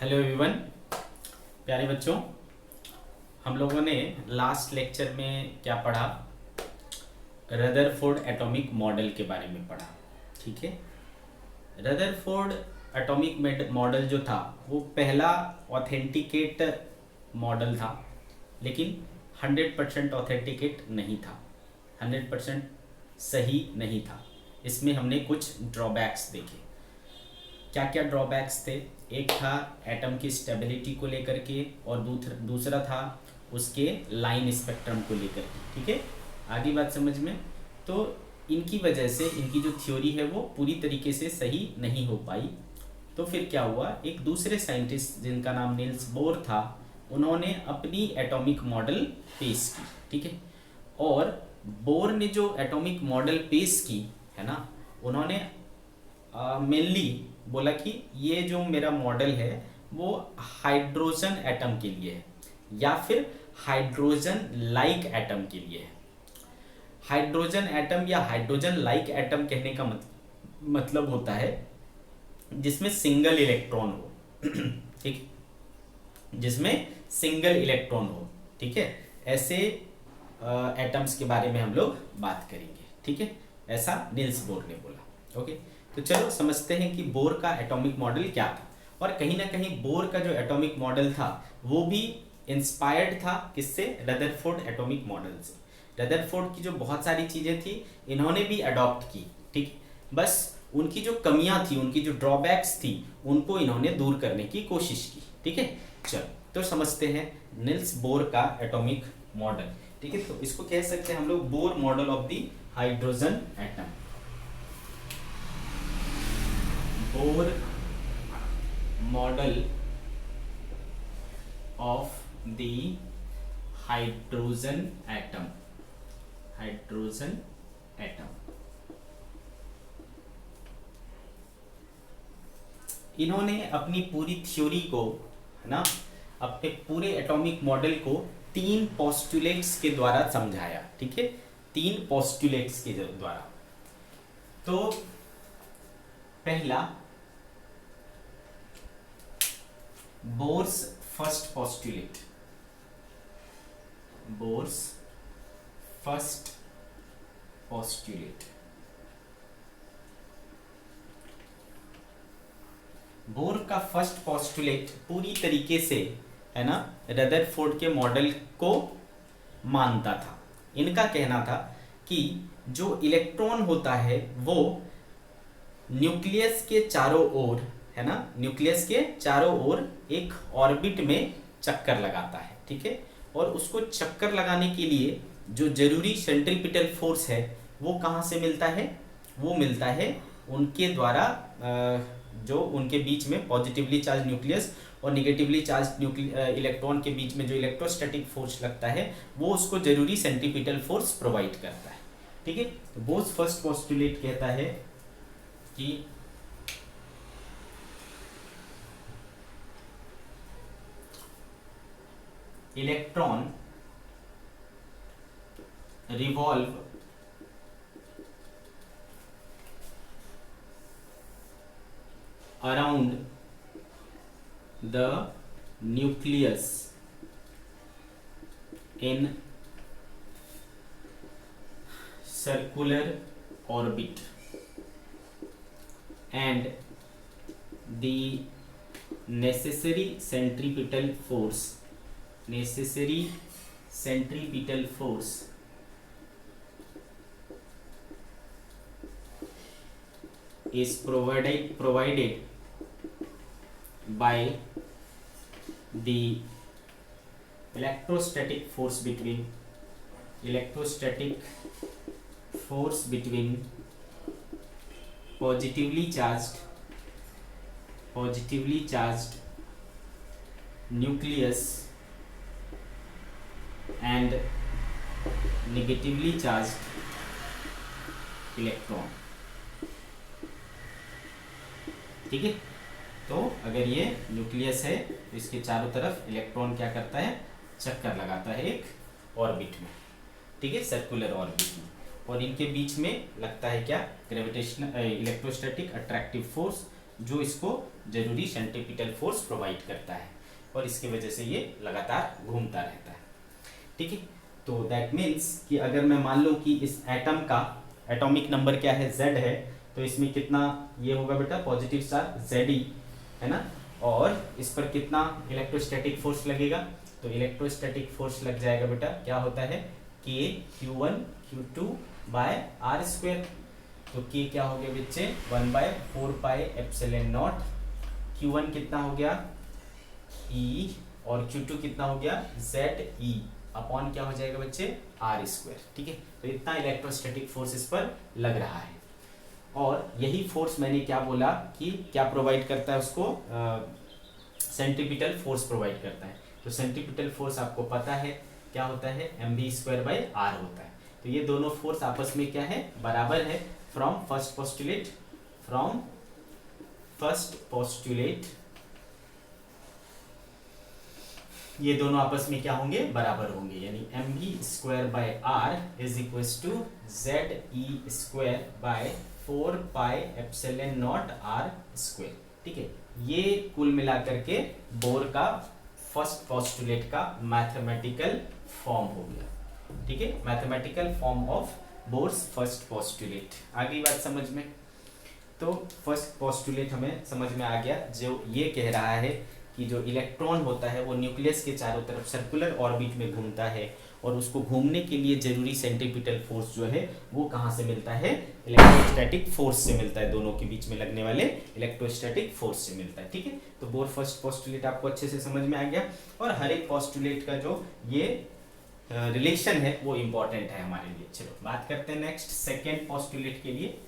Hello everyone, प्यारे बच्चों। हम लोगों ने लास्ट लेक्चर में क्या पढ़ा? रदरफोर्ड एटॉमिक मॉडल के बारे में पढ़ा। ठीक है, रदरफोर्ड एटॉमिक मॉडल जो था वो पहला ऑथेंटिकेट मॉडल था, लेकिन 100% ऑथेंटिकेट नहीं था, 100% सही नहीं था। इसमें हमने कुछ ड्रॉबैक्स देखे। क्या क्या ड्रॉबैक्स थे? एक था एटम की स्टेबिलिटी को लेकर के, और दूसरा था उसके लाइन स्पेक्ट्रम को लेकर के। ठीक है, आगे बात समझ में? तो इनकी वजह से इनकी जो थ्योरी है वो पूरी तरीके से सही नहीं हो पाई। तो फिर क्या हुआ, एक दूसरे साइंटिस्ट जिनका नाम नील्स बोर था, उन्होंने अपनी एटॉमिक मॉडल पेश की। ठीक है, और बोर ने जो एटॉमिक मॉडल पेश की है ना, उन्होंने मेनली बोला कि ये जो मेरा मॉडल है वो हाइड्रोजन एटम के लिए है, या फिर हाइड्रोजन लाइक एटम के लिए है। हाइड्रोजन एटम या हाइड्रोजन लाइक एटम कहने का मतलब होता है जिसमें सिंगल इलेक्ट्रॉन हो। ठीक, जिसमें सिंगल इलेक्ट्रॉन हो। ठीक है, ऐसे एटम्स के बारे में हम लोग बात करेंगे। ठीक है, ऐसा नील्स बोर ने बोला। ओके, तो चलो समझते हैं कि बोर का एटॉमिक मॉडल क्या था। और कहीं ना कहीं बोर का जो एटॉमिक मॉडल था वो भी इंस्पायर्ड था किससे? रदरफोर्ड एटॉमिक मॉडल से। रदरफोर्ड की जो बहुत सारी चीज़ें थी इन्होंने भी अडॉप्ट की। ठीक, बस उनकी जो कमियां थी, उनकी जो ड्रॉबैक्स थी, उनको इन्होंने दूर करने की कोशिश की। ठीक है, चलो तो समझते हैं नील्स बोर का एटॉमिक मॉडल। ठीक है, तो इसको कह सकते हैं हम लोग Bohr model of the hydrogen atom. Bohr model of the hydrogen atom. Hydrogen atom इन्होंने अपनी पूरी थ्योरी को, है ना, अपने पूरे एटॉमिक मॉडल को 3 पोस्टुलेट्स के द्वारा समझाया। ठीक है, 3 पोस्टुलेट्स के द्वारा। तो पहला Bohr's first postulate. Bohr's first postulate. Bohr का फर्स्ट पोस्टुलेट पूरी तरीके से, है ना, रदरफोर्ड के मॉडल को मानता था। इनका कहना था कि जो इलेक्ट्रॉन होता है वो न्यूक्लियस के चारों ओर, है ना, न्यूक्लियस के चारों ओर एक ऑर्बिट में चक्कर लगाता है। ठीक है, और उसको चक्कर लगाने के लिए जो जरूरी सेंट्रीपिटल फोर्स है वो कहाँ से मिलता है? वो मिलता है उनके द्वारा जो उनके बीच में पॉजिटिवली चार्ज न्यूक्लियस और निगेटिवली चार्ज इलेक्ट्रॉन के बीच में जो इलेक्ट्रोस्टैटिक फोर्स लगता है वो उसको जरूरी सेंट्रीपिटल फोर्स प्रोवाइड करता है। ठीक है, तो बोर्स फर्स्ट पोस्टुलेट कहता है कि electron revolve around the nucleus in circular orbit, and the necessary centripetal force is provided by the electrostatic force between positively charged nucleus and negatively charged electron। ठीक है, तो अगर ये न्यूक्लियस है तो इसके चारों तरफ इलेक्ट्रॉन क्या करता है? चक्कर लगाता है एक ऑर्बिट में। ठीक है, सर्कुलर ऑर्बिट में, और इनके बीच में लगता है क्या? ग्रेविटेशनल इलेक्ट्रोस्टैटिक अट्रैक्टिव फोर्स, जो इसको जरूरी सेंट्रीपिटल फोर्स प्रोवाइड करता है और इसकी वजह से ये लगातार घूमता रहता है। ठीक है, तो दैट मीन्स कि अगर मैं मान लूँ कि इस एटम का एटॉमिक नंबर क्या है, Z है, तो इसमें कितना ये होगा बेटा पॉजिटिव चार्ज Ze, है ना, और इस पर कितना इलेक्ट्रोस्टैटिक फोर्स लगेगा, तो इलेक्ट्रोस्टैटिक फोर्स लग जाएगा बेटा, क्या होता है K Q1 Q2 by R square. तो K क्या हो गया बच्चे 1/4πε0, Q1 कितना हो गया E और Q2 कितना हो गया ZE अपॉन क्या हो जाएगा बच्चे R स्क्वायर। ठीक है, तो इतना इलेक्ट्रोस्टैटिक फोर्स इस पर लग रहा है और यही फोर्स मैंने क्या बोला कि क्या प्रोवाइड करता है उसको, सेंट्रीपिटल फोर्स प्रोवाइड करता है। तो सेंट्रीपिटल फोर्स आपको पता है क्या होता है mv²/r होता है। तो ये दोनों फोर्स आपस में क्या है बराबर है। फ्रॉम फर्स्ट पोस्टुलेट ये दोनों आपस में क्या होंगे बराबर होंगे, यानी mv²/r is equals to Ze²/4πε0r²। ठीक है, ये कुल मिलाकर के बोर का फर्स्ट पोस्टुलेट का मैथमेटिकल फॉर्म हो गया। ठीक है, mathematical form of Bohr's first postulate. आ गई बात समझ में? तो फर्स्ट पोस्टुलेट हमें समझ में आ गया, जो ये कह रहा है कि जो इलेक्ट्रॉन होता है वो न्यूक्लियस के चारों तरफ सर्कुलर ऑर्बिट में घूमता है और उसको घूमने के लिए जरूरी सेंट्रीपिटल फोर्स जो है वो कहाँ से मिलता है, इलेक्ट्रोस्टैटिक फोर्स से मिलता है, दोनों के बीच में लगने वाले इलेक्ट्रोस्टैटिक फोर्स से मिलता है। ठीक है, तो बोर फर्स्ट पोस्टुलेट आपको अच्छे से समझ में आ गया और हर एक पोस्टुलेट का जो ये रिलेशन है वो इंपॉर्टेंट है हमारे लिए। चलो बात करते हैं नेक्स्ट सेकेंड पोस्टुलेट के लिए।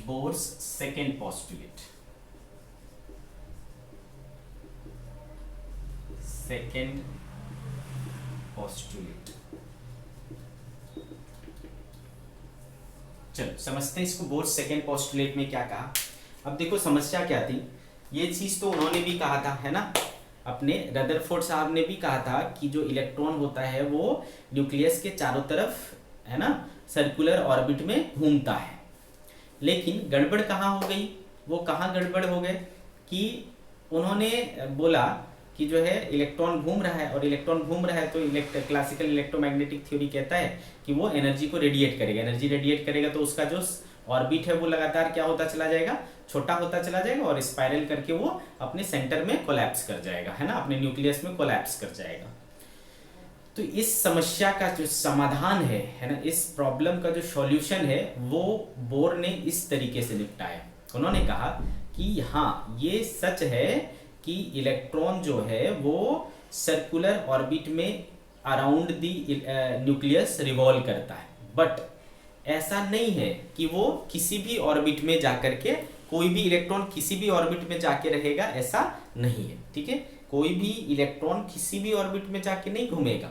Bohr's second postulate। second postulate, चलो समझते हैं इसको। बोर्स सेकेंड पोस्टुलेट में क्या कहा। अब देखो समस्या क्या थी, ये चीज तो उन्होंने भी कहा था, है ना, अपने रदरफोर्ड साहब ने भी कहा था कि जो इलेक्ट्रॉन होता है वो न्यूक्लियस के चारों तरफ, है ना, सर्कुलर ऑर्बिट में घूमता है। लेकिन गड़बड़ कहाँ हो गई, वो कहाँ गड़बड़ हो गए कि उन्होंने बोला कि जो है इलेक्ट्रॉन घूम रहा है और इलेक्ट्रॉन घूम रहा है तो क्लासिकल इलेक्ट्रोमैग्नेटिक थ्योरी कहता है कि वो एनर्जी को रेडिएट करेगा, एनर्जी रेडिएट करेगा तो उसका जो ऑर्बिट है वो लगातार क्या होता चला जाएगा, छोटा होता चला जाएगा और स्पाइरल करके वो अपने सेंटर में कोलैप्स कर जाएगा, है ना, अपने न्यूक्लियस में कोलैप्स कर जाएगा। तो इस समस्या का जो समाधान है ना, इस प्रॉब्लम का जो सॉल्यूशन है वो बोर ने इस तरीके से निपटाया। उन्होंने कहा कि हाँ ये सच है कि इलेक्ट्रॉन जो है वो सर्कुलर ऑर्बिट में अराउंड द न्यूक्लियस रिवॉल्व करता है, बट ऐसा नहीं है कि वो किसी भी ऑर्बिट में जाकर के, कोई भी इलेक्ट्रॉन किसी भी ऑर्बिट में जाके रहेगा, ऐसा नहीं है। ठीक है, कोई भी इलेक्ट्रॉन किसी भी ऑर्बिट में जाके नहीं घूमेगा।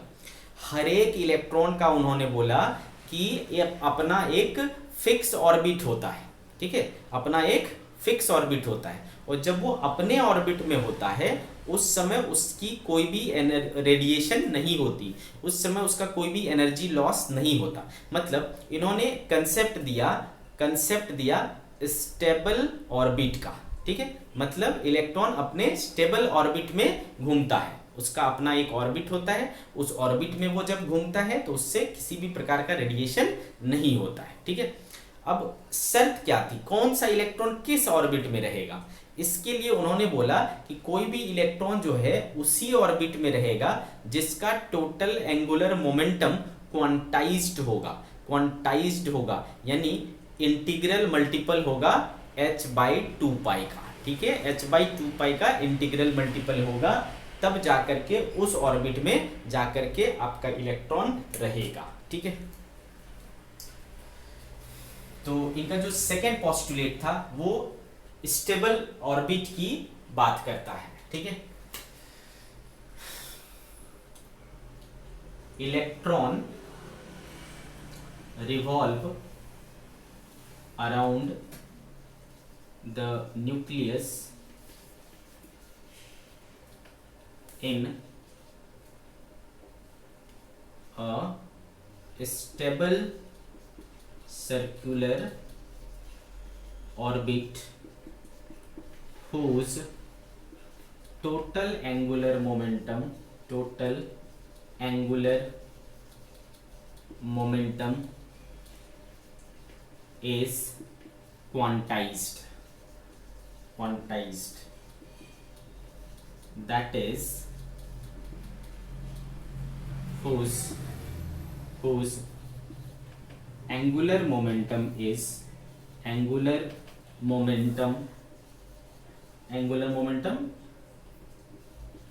हर एक इलेक्ट्रॉन का उन्होंने बोला कि ये अपना एक फिक्स ऑर्बिट होता है। ठीक है, अपना एक फिक्स ऑर्बिट होता है और जब वो अपने ऑर्बिट में होता है उस समय उसकी कोई भी रेडिएशन नहीं होती, उस समय उसका कोई भी एनर्जी लॉस नहीं होता। मतलब इन्होंने कंसेप्ट दिया स्टेबल ऑर्बिट का। ठीक है, मतलब इलेक्ट्रॉन अपने स्टेबल ऑर्बिट में घूमता है, उसका अपना एक ऑर्बिट होता है, उस ऑर्बिट में वो जब घूमता है तो उससे किसी भी प्रकार का रेडिएशन नहीं होता है। ठीक है, अब शर्त क्या थी, कौन सा इलेक्ट्रॉन किस ऑर्बिट में रहेगा, इसके लिए उन्होंने बोला कि कोई भी इलेक्ट्रॉन जो है उसी ऑर्बिट में रहेगा जिसका टोटल एंगुलर मोमेंटम क्वांटाइज्ड होगा, यानी इंटीग्रल मल्टीपल होगा h/2π का। ठीक है, h/2π का इंटीग्रल मल्टीपल होगा, तब जाकर के उस ऑर्बिट में जाकर के आपका इलेक्ट्रॉन रहेगा। ठीक है, तो इनका जो सेकेंड पोस्टुलेट था वो स्टेबल ऑर्बिट की बात करता है। ठीक है, electron revolve around the nucleus in a stable circular orbit whose total angular momentum is quantized, that is whose angular momentum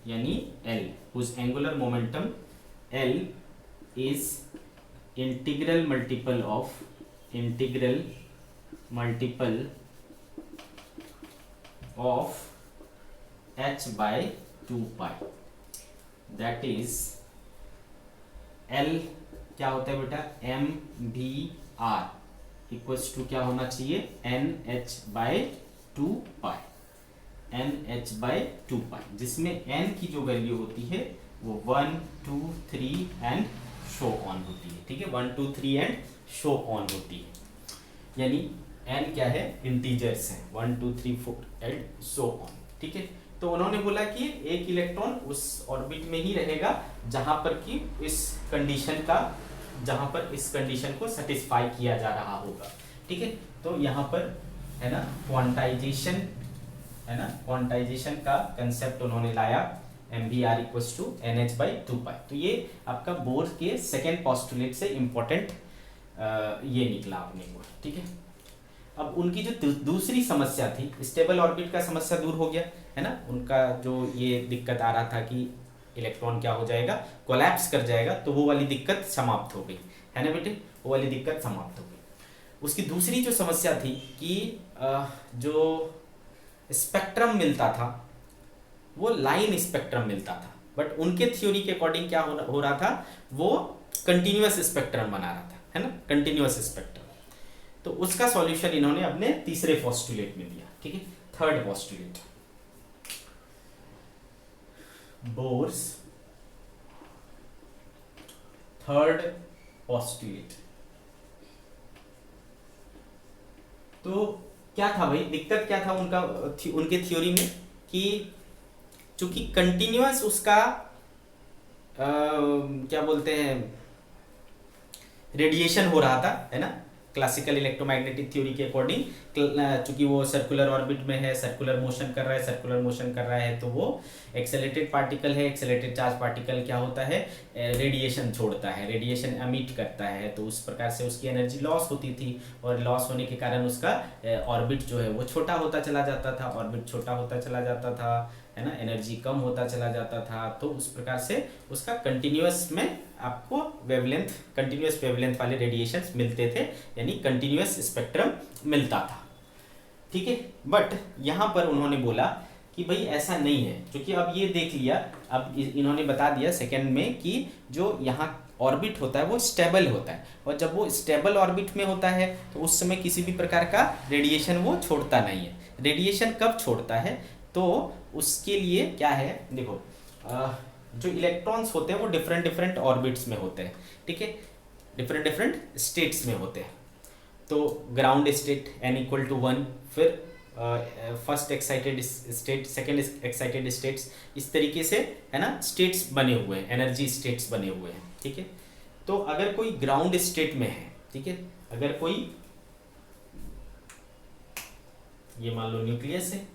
यानी L, whose angular momentum L is integral multiple of h by 2 pi, that is L क्या होता है बेटा, M भी are equals to क्या होना चाहिए, N H bye 2 पाई, जिसमें n की जो वैल्यू होती है वो 1 2 3 एंड शो ऑन होती है। ठीक है, 1 2 3 एंड शो ऑन होती है, यानी n क्या है, इंटीजर्स है, 1 2 3 4 एंड शो ऑन। ठीक है, तो उन्होंने बोला कि एक इलेक्ट्रॉन उस ऑर्बिट में ही रहेगा जहां पर कि इस कंडीशन को सेटिस्फाई किया जा रहा होगा। ठीक है, तो यहाँ पर है ना क्वांटाइजेशन का कंसेप्ट उन्होंने लाया, MVR equals to NH by 2 pi. तो ये आपका बोर के सेकेंड पोस्टुलेट से इंपॉर्टेंट ये निकला अपने को। ठीक है, अब उनकी जो दूसरी समस्या थी, स्टेबल ऑर्बिट का समस्या दूर हो गया है ना, उनका जो ये दिक्कत आ रहा था कि इलेक्ट्रॉन क्या हो जाएगा, कोलैप्स कर जाएगा, तो वो वाली दिक्कत समाप्त हो गई है ना बेटे, वो वाली दिक्कत समाप्त हो गई। उसकी दूसरी जो समस्या थी कि जो स्पेक्ट्रम मिलता था वो लाइन स्पेक्ट्रम मिलता था, बट उनके थ्योरी के अकॉर्डिंग क्या हो रहा था, वो कंटिन्यूअस स्पेक्ट्रम बना रहा था, है ना, कंटिन्यूअस स्पेक्ट्रम। तो उसका सॉल्यूशन इन्होंने अपने तीसरे पोस्टुलेट में दिया। ठीक है, third postulate, Bohr's third postulate. तो क्या था भाई, दिक्कत क्या था उनके थ्योरी में कि चूंकि कंटिन्यूअस उसका क्या बोलते हैं, रेडिएशन हो रहा था, है ना, क्लासिकल इलेक्ट्रोमैग्नेटिक थ्योरी के अकॉर्डिंग, चूंकि वो सर्कुलर ऑर्बिट में है, सर्कुलर मोशन कर रहा है, तो वो एक्सेलरेटेड पार्टिकल है, एक्सेलरेटेड चार्ज पार्टिकल क्या होता है, रेडिएशन छोड़ता है, रेडिएशन एमिट करता है, तो उस प्रकार से उसकी एनर्जी लॉस होती थी, और लॉस होने के कारण उसका ऑर्बिट जो है वो छोटा होता चला जाता था, है ना, एनर्जी कम होता चला जाता था। तो उस प्रकार से उसका कंटिन्यूअस में आपको कंटिन्यूअस वेवलेंथ वाले रेडिएशंस मिलते थे, यानी कंटिन्यूअस स्पेक्ट्रम मिलता था। ठीक है, बट यहाँ पर उन्होंने बोला कि भाई ऐसा नहीं है, क्योंकि अब ये देख लिया, अब इन्होंने बता दिया सेकेंड में कि जो यहाँ ऑर्बिट होता है वो स्टेबल होता है, और जब वो स्टेबल ऑर्बिट में होता है तो उस समय किसी भी प्रकार का रेडिएशन वो छोड़ता नहीं है। रेडिएशन कब छोड़ता है, तो उसके लिए क्या है, देखो जो इलेक्ट्रॉन्स होते हैं वो डिफरेंट ऑर्बिट्स में होते हैं। ठीक है, डिफरेंट स्टेट्स में होते हैं। तो ग्राउंड स्टेट n=1, फिर first excited state, second excited states, इस तरीके से, है ना, स्टेट्स बने हुए हैं, एनर्जी स्टेट्स बने हुए हैं। ठीक है, तो अगर कोई ग्राउंड स्टेट में है, ठीक है, अगर कोई, ये मान लो न्यूक्लियस है,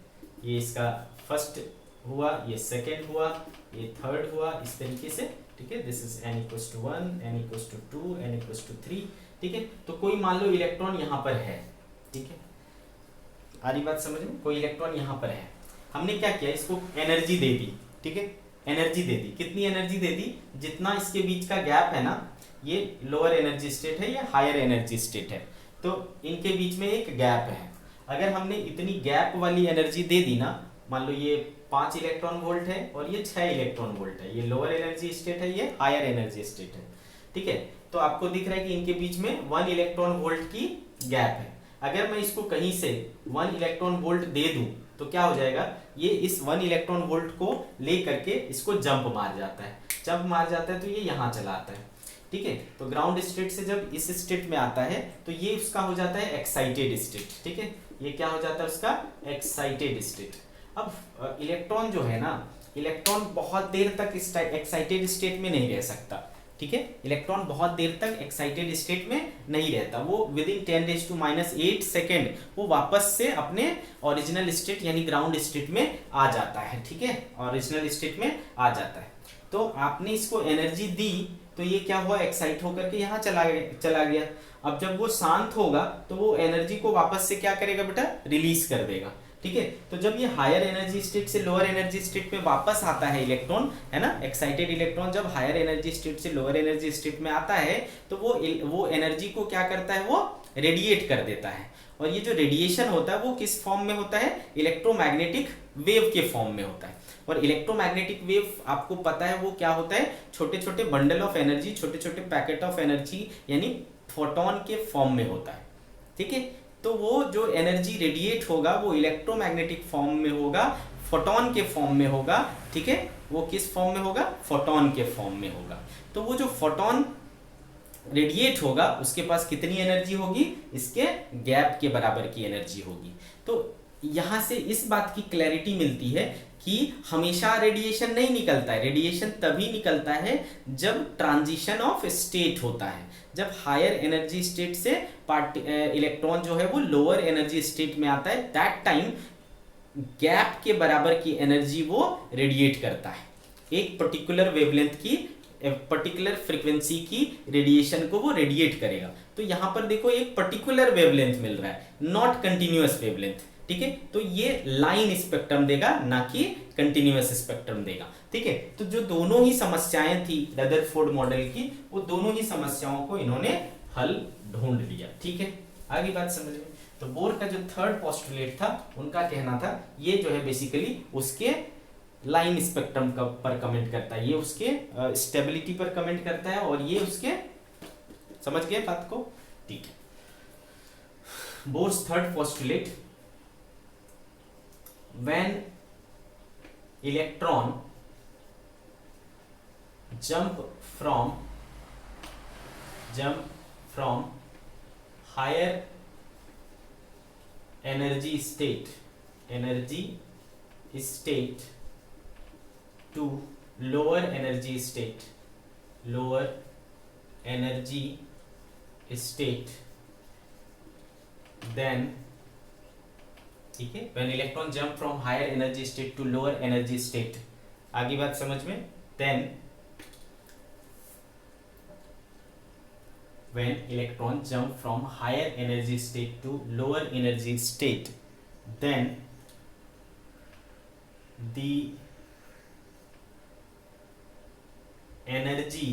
ये इसका फर्स्ट हुआ, ये सेकेंड हुआ, ये थर्ड हुआ, इस तरीके से। ठीक है, this is n=1, n=2, n=3। ठीक है, तो कोई मान लो इलेक्ट्रॉन यहाँ पर है। ठीक है, आ रही बात समझ में, कोई इलेक्ट्रॉन यहाँ पर है, हमने क्या किया, इसको एनर्जी दे दी। ठीक है, एनर्जी दे दी, कितनी एनर्जी दे दी, जितना इसके बीच का गैप है ना, ये लोअर एनर्जी स्टेट है, ये हायर एनर्जी स्टेट है, तो इनके बीच में एक गैप है। अगर हमने इतनी गैप वाली एनर्जी दे दी ना, मान लो ये 5 इलेक्ट्रॉन वोल्ट है और ये 6 इलेक्ट्रॉन वोल्ट है, ये लोअर एनर्जी स्टेट है, ये हायर एनर्जी स्टेट है। ठीक है, तो आपको दिख रहा है कि इनके बीच में 1 इलेक्ट्रॉन वोल्ट की गैप है। अगर मैं इसको कहीं से 1 इलेक्ट्रॉन वोल्ट दे दूं तो क्या हो जाएगा, ये इस 1 इलेक्ट्रॉन वोल्ट को ले करके इसको जंप मार जाता है, जंप मार जाता है तो ये यहाँ चला आता है, ठीक है। तो ग्राउंड स्टेट से जब इस स्टेट में आता है तो ये उसका हो जाता है एक्साइटेड स्टेट, ठीक है। ये क्या हो जाता है उसका एक्साइटेड स्टेट। अब इलेक्ट्रॉन जो है ना, इलेक्ट्रॉन बहुत देर तक एक्साइटेड स्टेट में नहीं रह सकता, ठीक है। इलेक्ट्रॉन बहुत देर तक एक्साइटेड स्टेट में नहीं रहता, वो विदिन 10⁻⁸ सेकेंड वो वापस से अपने ओरिजिनल स्टेट यानी ग्राउंड स्टेट में आ जाता है, ठीक है, ओरिजिनल स्टेट में आ जाता है। तो आपने इसको एनर्जी दी तो ये क्या हुआ, एक्साइट होकर के यहाँ चला गया। अब जब वो शांत होगा तो वो एनर्जी को वापस से क्या करेगा बेटा, रिलीज कर देगा, ठीक है। तो जब ये हायर एनर्जी स्टेट से लोअर एनर्जी स्टेट में वापस आता है इलेक्ट्रॉन, है ना, एक्साइटेड इलेक्ट्रॉन जब हायर एनर्जी स्टेट से लोअर एनर्जी स्टेट में आता है तो वो एनर्जी को क्या करता है, वो रेडिएट कर देता है। और ये जो रेडिएशन होता है वो किस फॉर्म में होता है, इलेक्ट्रोमैग्नेटिक वेव के फॉर्म में होता है। और इलेक्ट्रोमैग्नेटिक वेव आपको पता है वो क्या होता है, छोटे छोटे बंडल ऑफ एनर्जी, छोटे छोटे पैकेट ऑफ एनर्जी यानी फोटोन के फॉर्म में होता है, ठीक है। तो वो जो एनर्जी रेडिएट होगा वो इलेक्ट्रोमैग्नेटिक फॉर्म में होगा, फोटोन के फॉर्म में होगा, ठीक है। वो किस फॉर्म में होगा, फोटोन के फॉर्म में होगा। तो वो जो फोटोन रेडिएट होगा उसके पास कितनी एनर्जी होगी, इसके गैप के बराबर की एनर्जी होगी। तो यहाँ से इस बात की क्लैरिटी मिलती है कि हमेशा रेडिएशन नहीं निकलता है, रेडिएशन तभी निकलता है जब ट्रांजिशन ऑफ स्टेट होता है, जब हायर एनर्जी स्टेट से इलेक्ट्रॉन जो है वो लोअर एनर्जी स्टेट में आता है, दैट टाइम गैप के बराबर की एनर्जी वो रेडिएट करता है, एक पर्टिकुलर वेवलेंथ की, पर्टिकुलर फ्रीक्वेंसी की रेडिएशन को वो रेडिएट करेगा। तो यहाँ पर देखो एक पर्टिकुलर वेवलेंथ मिल रहा है, नॉट कंटिन्यूअस वेवलेंथ, ठीक है। तो ये लाइन स्पेक्ट्रम देगा, ना कि कंटिन्यूअस स्पेक्ट्रम देगा, ठीक है। तो जो दोनों ही समस्याएं थी रदरफोर्ड मॉडल की, वो दोनों ही समस्याओं को इन्होंने हल ढूंढ लिया, ठीक है। आगे बात समझ में। तो बोर का जो थर्ड पोस्टुलेट था, उनका कहना था ये जो है बेसिकली उसके लाइन स्पेक्ट्रम पर कमेंट करता है, ये उसके स्टेबिलिटी पर कमेंट करता है, और ये उसके, समझ गए बात को, ठीक है। Bohr's third postulate, when electron jump from higher energy state to lower energy state then, ठीक है, when electron jump from higher energy state to lower energy state, आगे बात समझ में, then when electron jump from higher energy state to lower energy state, then the energy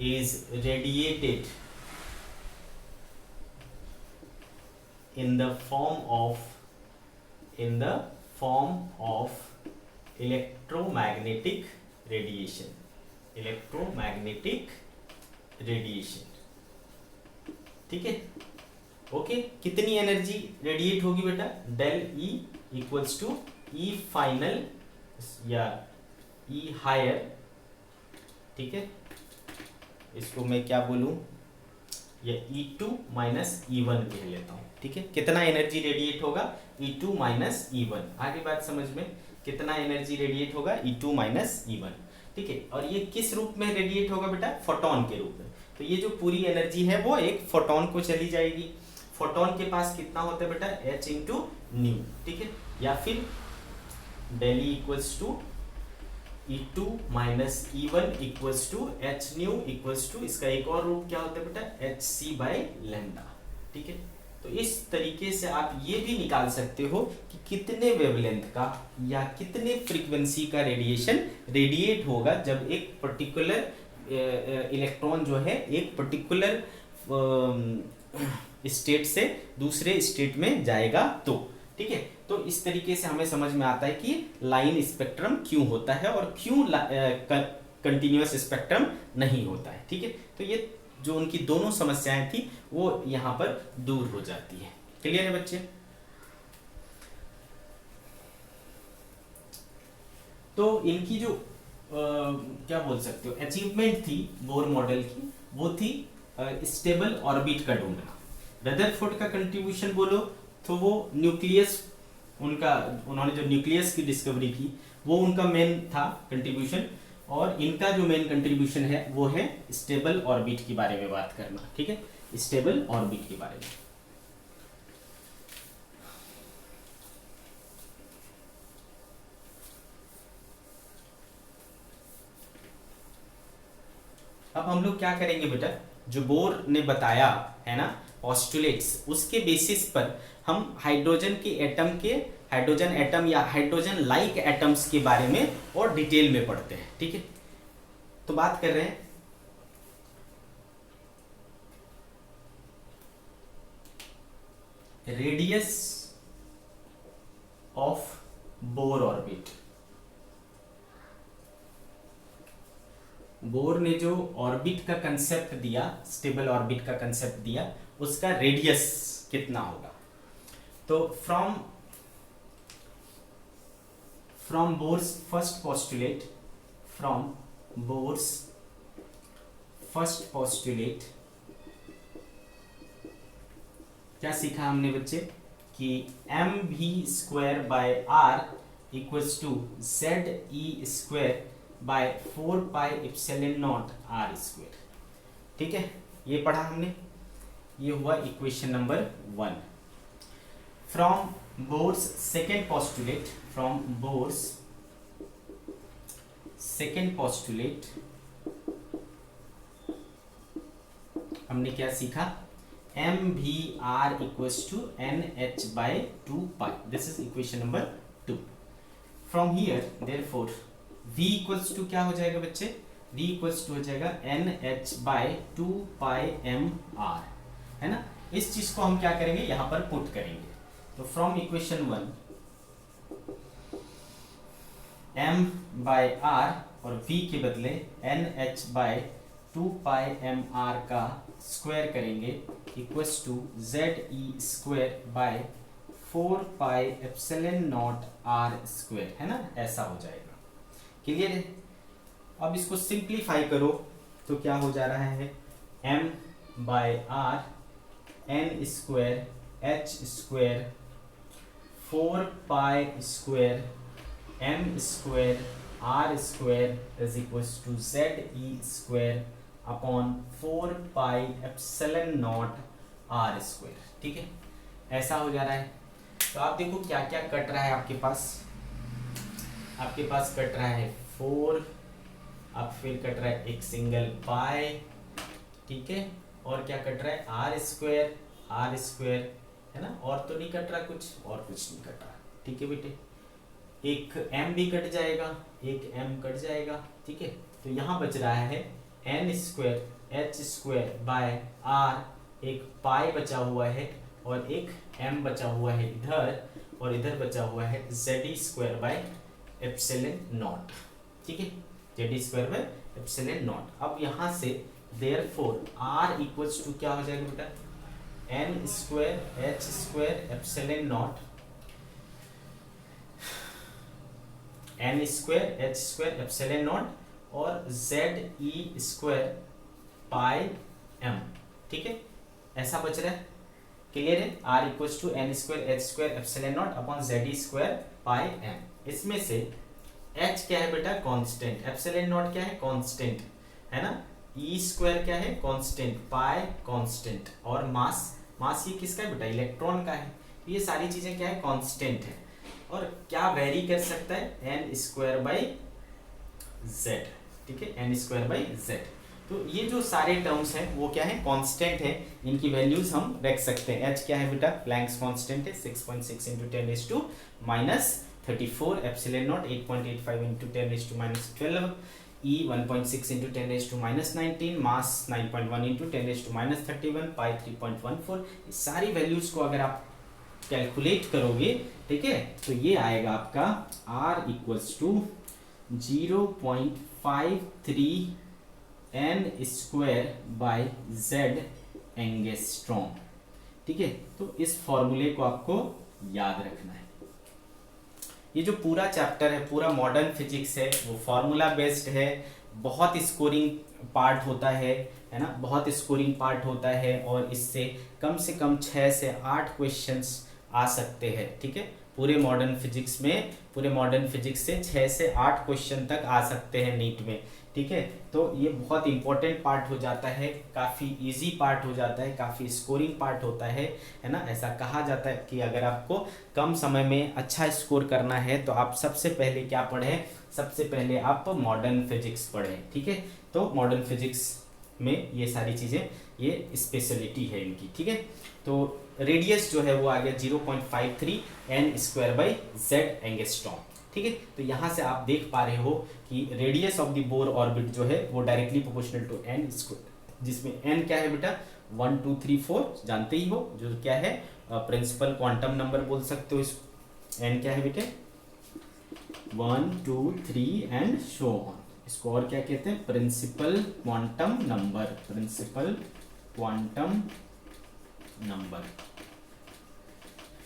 is radiated in the form of electromagnetic radiation, ठीक है। Okay, कितनी energy radiate होगी बेटा, del E equals to E final या E higher, ठीक है। इसको मैं क्या बोलूं, या E2 माइनस E1 कह लेता हूँ, ठीक है। कितना एनर्जी रेडिएट होगा, E2 माइनस E1। आगे बात समझ में, कितना एनर्जी रेडिएट होगा, E2 माइनस E1, ठीक है। और ये किस रूप में रेडिएट होगा बेटा, फोटोन के रूप में। तो ये जो पूरी एनर्जी है वो एक फोटोन को चली जाएगी। फोटोन के पास कितना होता है बेटा, h इंटू न्यू, ठीक है। या फिर del E equals to E2 minus E1 equals to h nu equals to, इसका एक और रूप क्या होता है बेटा, HC बाई लैम्डा, ठीक है। तो इस तरीके से आप ये भी निकाल सकते हो कि कितने वेवलेंथ का या कितने फ्रीक्वेंसी का रेडिएशन रेडिएट होगा जब एक पर्टिकुलर इलेक्ट्रॉन जो है एक पर्टिकुलर स्टेट से दूसरे स्टेट में जाएगा, तो ठीक है। तो इस तरीके से हमें समझ में आता है कि लाइन स्पेक्ट्रम क्यों होता है और क्यों कंटिन्यूअस स्पेक्ट्रम नहीं होता है, ठीक है। तो ये जो उनकी दोनों समस्याएं थी वो यहाँ पर दूर हो जाती है। क्लियर है बच्चे? तो इनकी जो क्या बोल सकते हो अचीवमेंट थी बोर मॉडल की, वो थी स्टेबल ऑर्बिट का ढूंढना। रदरफोर्ड का कंट्रीब्यूशन बोलो तो वो न्यूक्लियस, उनका उन्होंने जो न्यूक्लियस की डिस्कवरी की वो उनका मेन था कंट्रीब्यूशन, और इनका जो मेन कंट्रीब्यूशन है वो है स्टेबल ऑर्बिट के बारे में बात करना। ठीक है, स्टेबल ऑर्बिट के बारे में। अब हम लोग क्या करेंगे बेटा, जो बोर ने बताया है ना पोस्टुलेट्स, उसके बेसिस पर हम हाइड्रोजन एटम या हाइड्रोजन लाइक एटम्स के बारे में और डिटेल में पढ़ते हैं। ठीक है, तो बात कर रहे हैं radius of Bohr orbit. Bore ने जो ऑर्बिट का कंसेप्ट दिया, स्टेबल ऑर्बिट का कंसेप्ट दिया, उसका रेडियस कितना होगा। तो फ्रॉम बोर्स फर्स्ट पोस्टुलेट क्या सीखा हमने बच्चे कि mv² equals to ZE² bye 4πε0r²। ठीक है, ये पढ़ा हमने, ये हुआ equation number 1। From Bohr's second postulate हमने क्या सीखा, mvr equals to nh/2π। This is equation number 2। From here therefore v equals to क्या हो जाएगा बच्चे, v इक्वल्स टू हो जाएगा nh/2πmr, है ना। इस चीज को हम क्या करेंगे, यहां पर पुट करेंगे। तो फ्रॉम इक्वेशन 1 m/r और v के बदले nh/2πmr का स्क्वायर करेंगे equals to ZE² bye 4πε0r², है ना, ऐसा हो जाएगा। क्लियर है। अब इसको सिंप्लीफाई करो तो क्या हो जा रहा है, m/r n² h² 4π² m² r² is equals to ZE² upon 4πε0r²। ठीक है, ऐसा हो जा रहा है। तो आप देखो क्या क्या कट रहा है आपके पास कट रहा है 4, अब फिर कट रहा है एक सिंगल पाई, ठीक है, और क्या कट रहा है r² है ना, और तो नहीं कट रहा कुछ, और कुछ नहीं कट रहा। ठीक है बेटे, एक m भी कट जाएगा, एक m कट जाएगा। ठीक है, तो यहाँ बच रहा है n² h² बाय r, एक पाई बचा हुआ है और एक m बचा हुआ है इधर, और इधर बचा हुआ है ZE² बाय ε0। ठीक है, ZE² बाय ε0। अब यहाँ से देयरफॉर r इक्वल्स टू क्या हो जाएगा बेटा, n² h² ε0 n² h² ε0 और ZE² पाई m। ठीक है, ऐसा बच रहा है। क्लियर है, r equals to n² h² ε0 upon ZE² pi m। इसमें से h क्या है बेटा, कांस्टेंट, ε0 क्या है, कांस्टेंट, है ना, E² क्या है, कांस्टेंट, पाई कांस्टेंट, और मास ये किसका है बेटा, इलेक्ट्रॉन का है। ये सारी चीजें क्या है, कांस्टेंट है। और क्या वेरी कर सकता है, n²/z। ठीक है, n²/z। तो ये जो सारे टर्म्स हैं वो क्या है, कांस्टेंट है, इनकी वैल्यूज हम रख सकते हैं। h क्या है बेटा, प्लैंक्स कांस्टेंट है 6.6 × 10⁻34 ε0 8.85 × 10⁻12 E 1.6 × 10⁻19 मास 9.1 × 10⁻31 पाई 3.14। इस सारी वैल्यूज को अगर आप कैलकुलेट करोगे, ठीक है, तो ये आएगा आपका r equals to 0.53 n² z angstrom. ठीक है, तो इस फॉर्मूले को आपको याद रखना है। ये जो पूरा चैप्टर है, पूरा मॉडर्न फिजिक्स है, वो फार्मूला बेस्ड है, बहुत स्कोरिंग पार्ट होता है ना, बहुत स्कोरिंग पार्ट होता है, और इससे कम से कम 6 से 8 क्वेश्चंस आ सकते हैं। ठीक है, पूरे मॉडर्न फिजिक्स में, पूरे मॉडर्न फिजिक्स से 6 से 8 क्वेश्चन तक आ सकते हैं नीट में। ठीक है, तो ये बहुत इंपॉर्टेंट पार्ट हो जाता है, काफ़ी इजी पार्ट हो जाता है, काफ़ी स्कोरिंग पार्ट होता है ना। ऐसा कहा जाता है कि अगर आपको कम समय में अच्छा स्कोर करना है तो आप सबसे पहले क्या पढ़ें, सबसे पहले आप मॉडर्न फिजिक्स पढ़ें। ठीक है, तो मॉडर्न फिजिक्स में ये सारी चीज़ें, ये स्पेशलिटी है इनकी। ठीक है, तो रेडियस जो है वो आ गया 0.53 n²/z एंगस्ट्रॉम। ठीक है, तो यहाँ से आप देख पा रहे हो कि radius of the Bohr orbit जो है वो डायरेक्टली प्रोपोर्शनल टू n², जिसमें n क्या है बेटा, 1 2 3 4 जानते ही हो, जो क्या है प्रिंसिपल क्वांटम नंबर बोल सकते हो इसको। n क्या है बेटे, 1 2 3 एंड सो ऑन। इसको और क्या कहते हैं, principal quantum number, principal quantum number,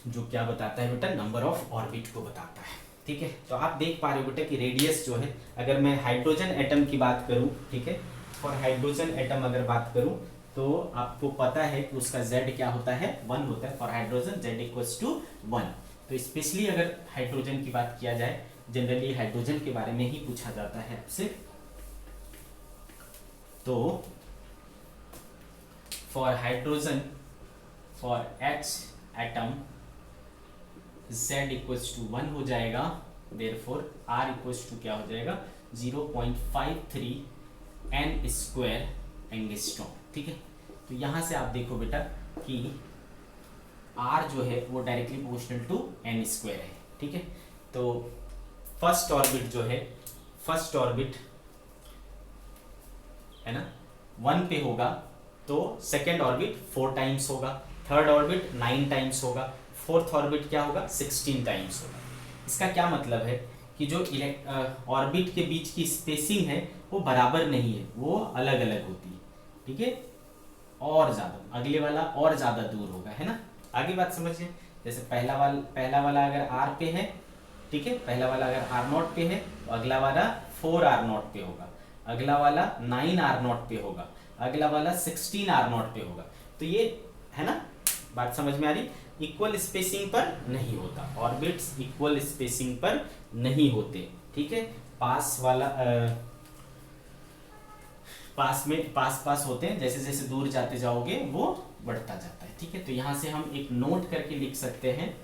जो क्या बताता है बेटा, नंबर ऑफ ऑर्बिट को बताता है। ठीक है, तो आप देख पा रहे हो बेटा कि रेडियस जो है, अगर मैं हाइड्रोजन एटम की बात करूं, ठीक है, फॉर हाइड्रोजन एटम अगर बात करूं तो आपको पता है कि उसका z क्या होता है, 1 होता है। For hydrogen z = 1। तो स्पेशली अगर हाइड्रोजन की बात किया जाए, जनरली हाइड्रोजन के बारे में ही पूछा जाता है आपसे, तो for hydrogen, for H atom z = 1 हो जाएगा, देयरफॉर R = क्या हो जाएगा, 0.53 n² एंगस्ट्रॉम। ठीक है, तो यहाँ से आप देखो बेटा कि R जो है वो डायरेक्टली प्रोपोर्शनल टू n² है। ठीक है, तो फर्स्ट ऑर्बिट जो है, फर्स्ट ऑर्बिट है ना 1 पे होगा, तो सेकेंड ऑर्बिट 4 टाइम्स होगा, थर्ड ऑर्बिट 9 टाइम्स होगा, फोर्थ ऑर्बिट क्या होगा, 16 टाइम्स होगा। इसका क्या मतलब है कि जो ऑर्बिट के बीच की स्पेसिंग है वो बराबर नहीं है, वो अलग अलग होती है। ठीक है, और ज़्यादा अगले वाला और ज़्यादा दूर होगा, है ना। आगे बात समझिए, जैसे पहला वाला अगर R पे है, ठीक है, पहला वाला अगर R0 पे है तो अगला वाला 4 R0 पे होगा, अगला वाला 9 R0 पे होगा, अगला वाला 16 R0 पे होगा। तो ये है ना, बात समझ में आ रही। इक्वल स्पेसिंग पर नहीं होता, ऑर्बिट्स इक्वल स्पेसिंग पर नहीं होते। ठीक है, पास वाला पास में पास होते हैं, जैसे जैसे दूर जाते जाओगे वो बढ़ता जाता है। ठीक है, तो यहां से हम एक नोट करके लिख सकते हैं,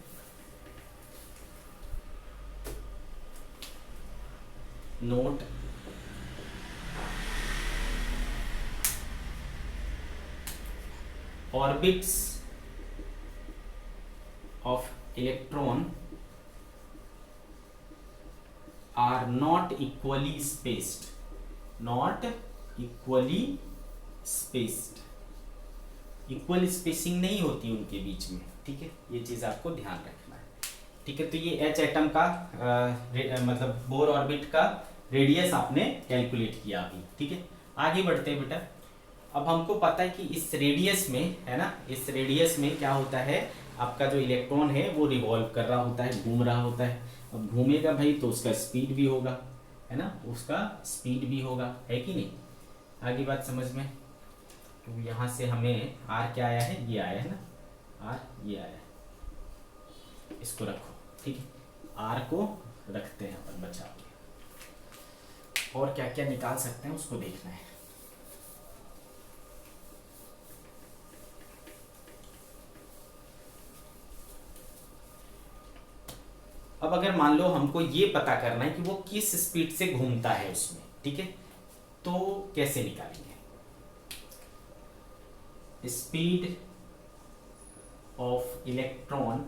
note orbits of electron are not equally spaced, not equally spaced, equal spacing नहीं होती उनके बीच में। ठीक है, ये चीज आपको ध्यान रखना है। ठीक है, तो ये H एटम का मतलब बोर ऑर्बिट का रेडियस आपने कैलकुलेट किया अभी। ठीक है, आगे बढ़ते हैं बेटा। अब हमको पता है कि इस रेडियस में, है ना, इस रेडियस में क्या होता है, आपका जो इलेक्ट्रॉन है वो रिवॉल्व कर रहा होता है, घूम रहा होता है। अब घूमेगा भाई तो उसका स्पीड भी होगा, है ना, उसका स्पीड भी होगा, है कि नहीं। आगे बात समझ में, तो यहाँ से हमें R क्या आया है, ये आया है ना, R ये आया है, इसको रखो। ठीक है, R को रखते हैं अपन बचा के, और क्या क्या निकाल सकते हैं उसको देखना है। अब अगर मान लो हमको ये पता करना है कि वो किस स्पीड से घूमता है उसमें, ठीक है, तो कैसे निकालेंगे, speed of electron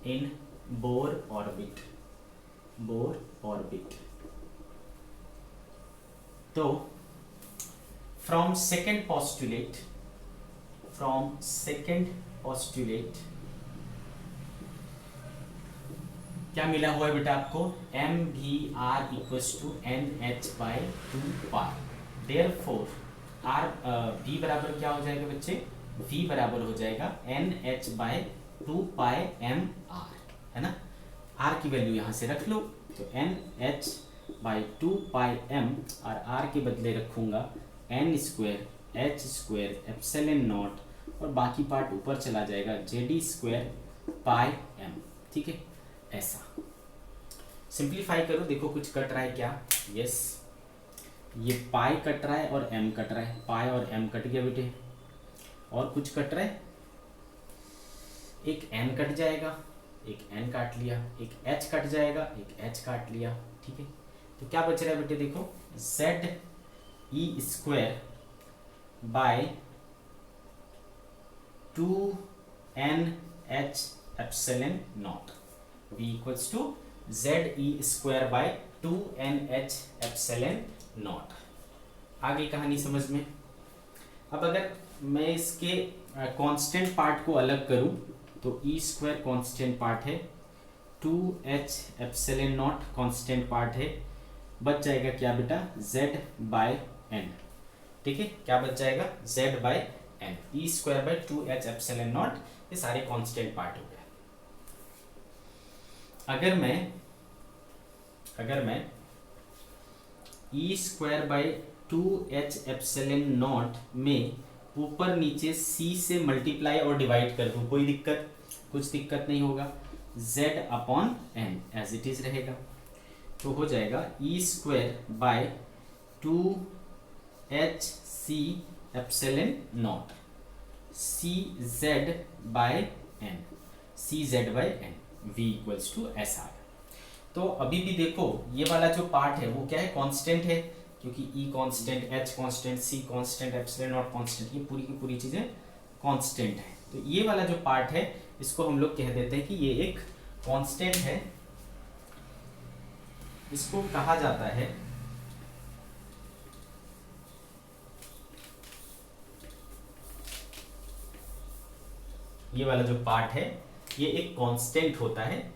in Bohr orbit, Bohr orbit. तो फ्रॉम सेकेंड पोस्टुलेट क्या मिला हुआ है बेटा आपको, mvr = nh/2 therefore r v बराबर क्या हो जाएगा बच्चे, v बराबर हो जाएगा nh/2 πmr, है ना। आर की वैल्यू यहाँ से रख लो, तो एन एच बाई 2πm, और आर के बदले रखूँगा n square h square epsilon naught, और बाकी पार्ट ऊपर चला जाएगा जेडी स्क्वायर पाई एम। ठीक है, ऐसा सिंप्लीफाई करो, देखो कुछ कट रहा है क्या। यस, ये पाई कट रहा है और एम कट रहा है, पाई और एम कट गया बेटे। और कुछ कट रहा है, एक एन कट जाएगा, एक एन काट लिया, एक एच कट जाएगा, एक एच काट लिया। ठीक है, तो क्या बच रहा है बेटे, देखो z e square by 2n h epsilon naught v equals to z e square by 2n h epsilon naught. आगे कहानी समझ में। अब अगर मैं इसके कांस्टेंट पार्ट को अलग करूं तो ई स्क्वायर कांस्टेंट पार्ट है, 2h epsilon naught constant part है, बच जाएगा क्या बेटा, z बाय n। ठीक है, क्या बच जाएगा, z by n, E square by 2h epsilon naught, ये सारे कांस्टेंट पार्ट हो गए। अगर मैं E square by 2h epsilon naught में ऊपर नीचे c से मल्टीप्लाई और डिवाइड कर दूं, कोई दिक्कत, कुछ दिक्कत नहीं होगा, z upon n as it is रहेगा। तो हो जाएगा E square by 2h c epsilon naught C Z by N, C Z by N, V equals to S R. तो अभी भी देखो ये वाला जो पार्ट है वो क्या है, कांस्टेंट है, क्योंकि E constant, H constant, C constant, epsilon naught constant, ये पूरी की पूरी चीजें कांस्टेंट है। तो ये वाला जो पार्ट है इसको हम लोग कह देते हैं कि ये एक कांस्टेंट है, इसको कहा जाता है ये वाला जो पार्ट है ये एक कांस्टेंट होता है,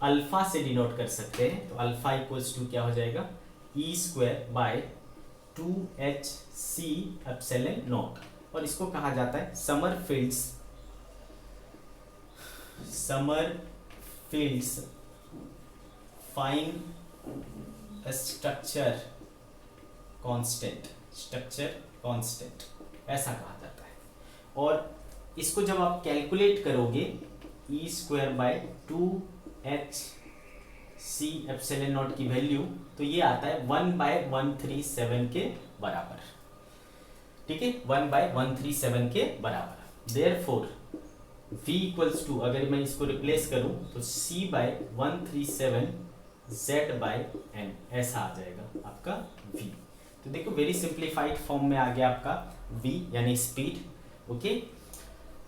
अल्फा से डिनोट कर सकते हैं। तो अल्फा इक्वल्स टू क्या हो जाएगा, E square by 2h c epsilon naught, और इसको कहा जाता है समरफील्ड्स फाइन स्ट्रक्चर कांस्टेंट, ऐसा कहा जाता है। और इसको जब आप कैलकुलेट करोगे E square by 2h c epsilon naught की वैल्यू, तो ये आता है 1/137 के बराबर। ठीक है, 1/137 के बराबर। देयरफॉर v इक्वल्स टू, अगर मैं इसको रिप्लेस करूं तो c by 137 z by n, ऐसा आ जाएगा आपका v। तो देखो वेरी सिंप्लीफाइड फॉर्म में आ गया आपका v यानी स्पीड। ओके,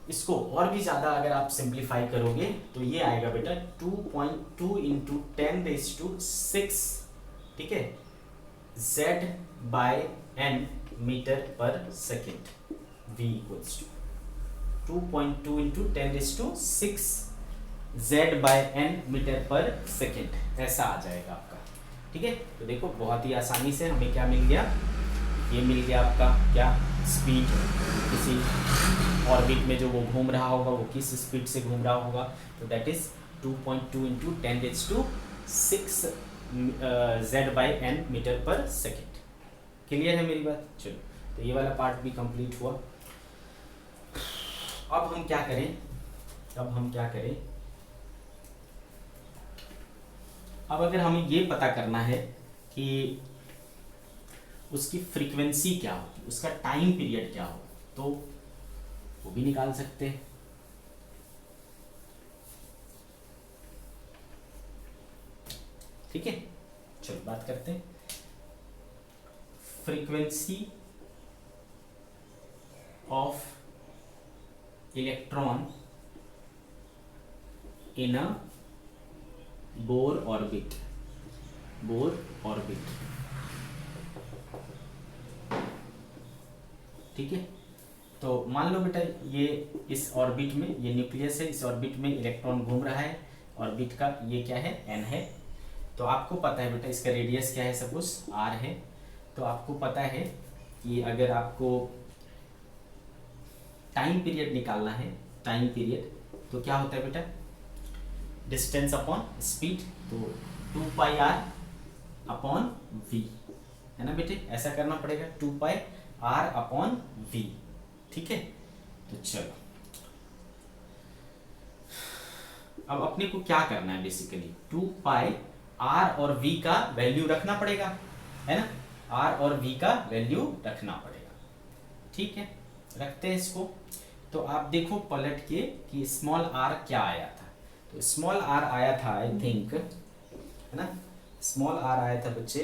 इसको और भी ज़्यादा अगर आप सिंप्लीफाई करोगे तो ये आएगा बेटा 2.2 इंटू 10⁶, ठीक है, z by n metre per second, v equals to 2.2 into 10⁶ z by n metre per second, ऐसा आ जाएगा आपका। ठीक है, तो देखो बहुत ही आसानी से हमें क्या मिल गया, ये मिल गया आपका क्या, स्पीड, किसी ऑर्बिट में जो वो घूम रहा होगा वो किस स्पीड से घूम रहा होगा, तो that is 2.2 into 10⁶ z by n metre per second. Clear है मेरी बात? चलो, तो ये वाला पार्ट भी कंप्लीट हुआ। अब हम क्या करें, अब अगर हमें ये पता करना है कि उसकी फ्रीक्वेंसी क्या हो, उसका टाइम पीरियड क्या हो, तो वो भी निकाल सकते हैं। ठीक है, चलो बात करते हैं frequency of electron in a Bohr orbit. ठीक है, तो मान लो बेटा ये इस ऑर्बिट में, ये न्यूक्लियस है, इस ऑर्बिट में इलेक्ट्रॉन घूम रहा है, ऑर्बिट का ये क्या है, n है। तो आपको पता है बेटा इसका रेडियस क्या है, सपोज r है। तो आपको पता है कि अगर आपको टाइम पीरियड निकालना है, टाइम पीरियड, तो क्या होता है बेटा, डिस्टेंस अपॉन स्पीड, तो 2πr अपॉन v, है ना बेटे, ऐसा करना पड़ेगा, 2πr अपॉन v, ठीक है। तो चलो अब अपने को क्या करना है, बेसिकली 2πr और v का वैल्यू रखना पड़ेगा, है ना, r और v का वैल्यू रखना पड़ेगा, ठीक है। रखते हैं इसको। तो आप देखो पलट के कि स्मॉल r क्या आया था, तो स्मॉल r आया था आई थिंक, है ना, स्मॉल r आया था बच्चे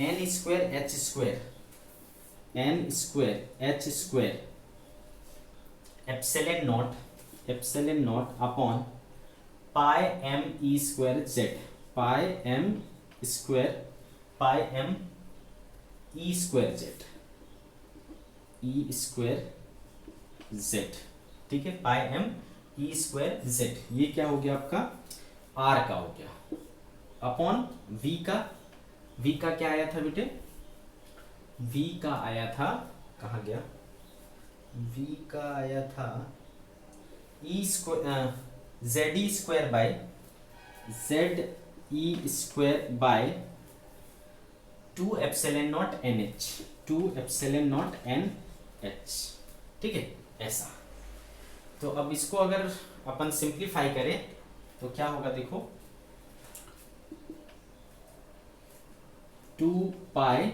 n square h square, n square h square epsilon not upon pi m e square z, pi m e square z, ठीक है, पाई m e स्क्वायर z, ये क्या हो गया आपका r का हो गया, अपॉन v का क्या आया था बेटे, v का आया था, कहाँ गया, v का आया था e square z e square by 2 epsilon not nh, 2 epsilon not nh, ठीक है, ऐसा। तो अब इसको अगर अपन सिंप्लीफाई करें तो क्या होगा, देखो 2 पाई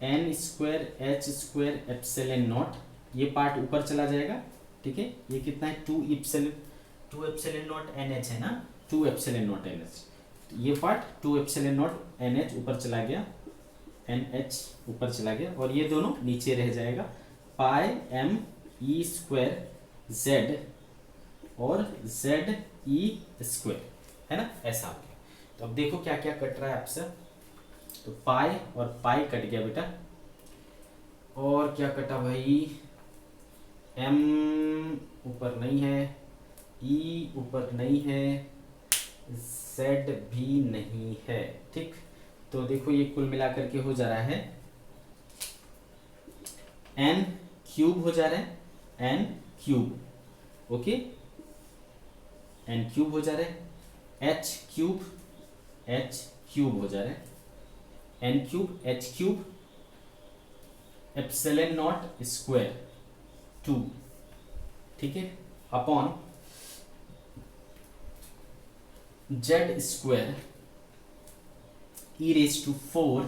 n square h square epsilon naught, ये पार्ट ऊपर चला जाएगा, ठीक है, ये कितना है 2 एप्सिलॉन नॉट nh है ना, 2 एप्सिलॉन नॉट nh, ये पार्ट 2 एप्सिलॉन नॉट nh ऊपर चला गया, nh ऊपर चला गया, और ये दोनों नीचे रह जाएगा, पाई m e स्क्वायर z और z e स्क्वायर, है ना, ऐसा हो गया। तो अब देखो क्या क्या कट रहा है आपसे, तो पाई और पाई कट गया बेटा, और क्या कटा भाई, m ऊपर नहीं है, e ऊपर नहीं है, z भी नहीं है, ठीक। तो देखो ये कुल मिलाकर के हो जा रहा है n क्यूब हो जा रहा है, n cube, okay, n cube हो जा रहा है, h क्यूब हो जा रहा है, n cube h cube epsilon naught square 2, ठीक है, upon z square e raise to 4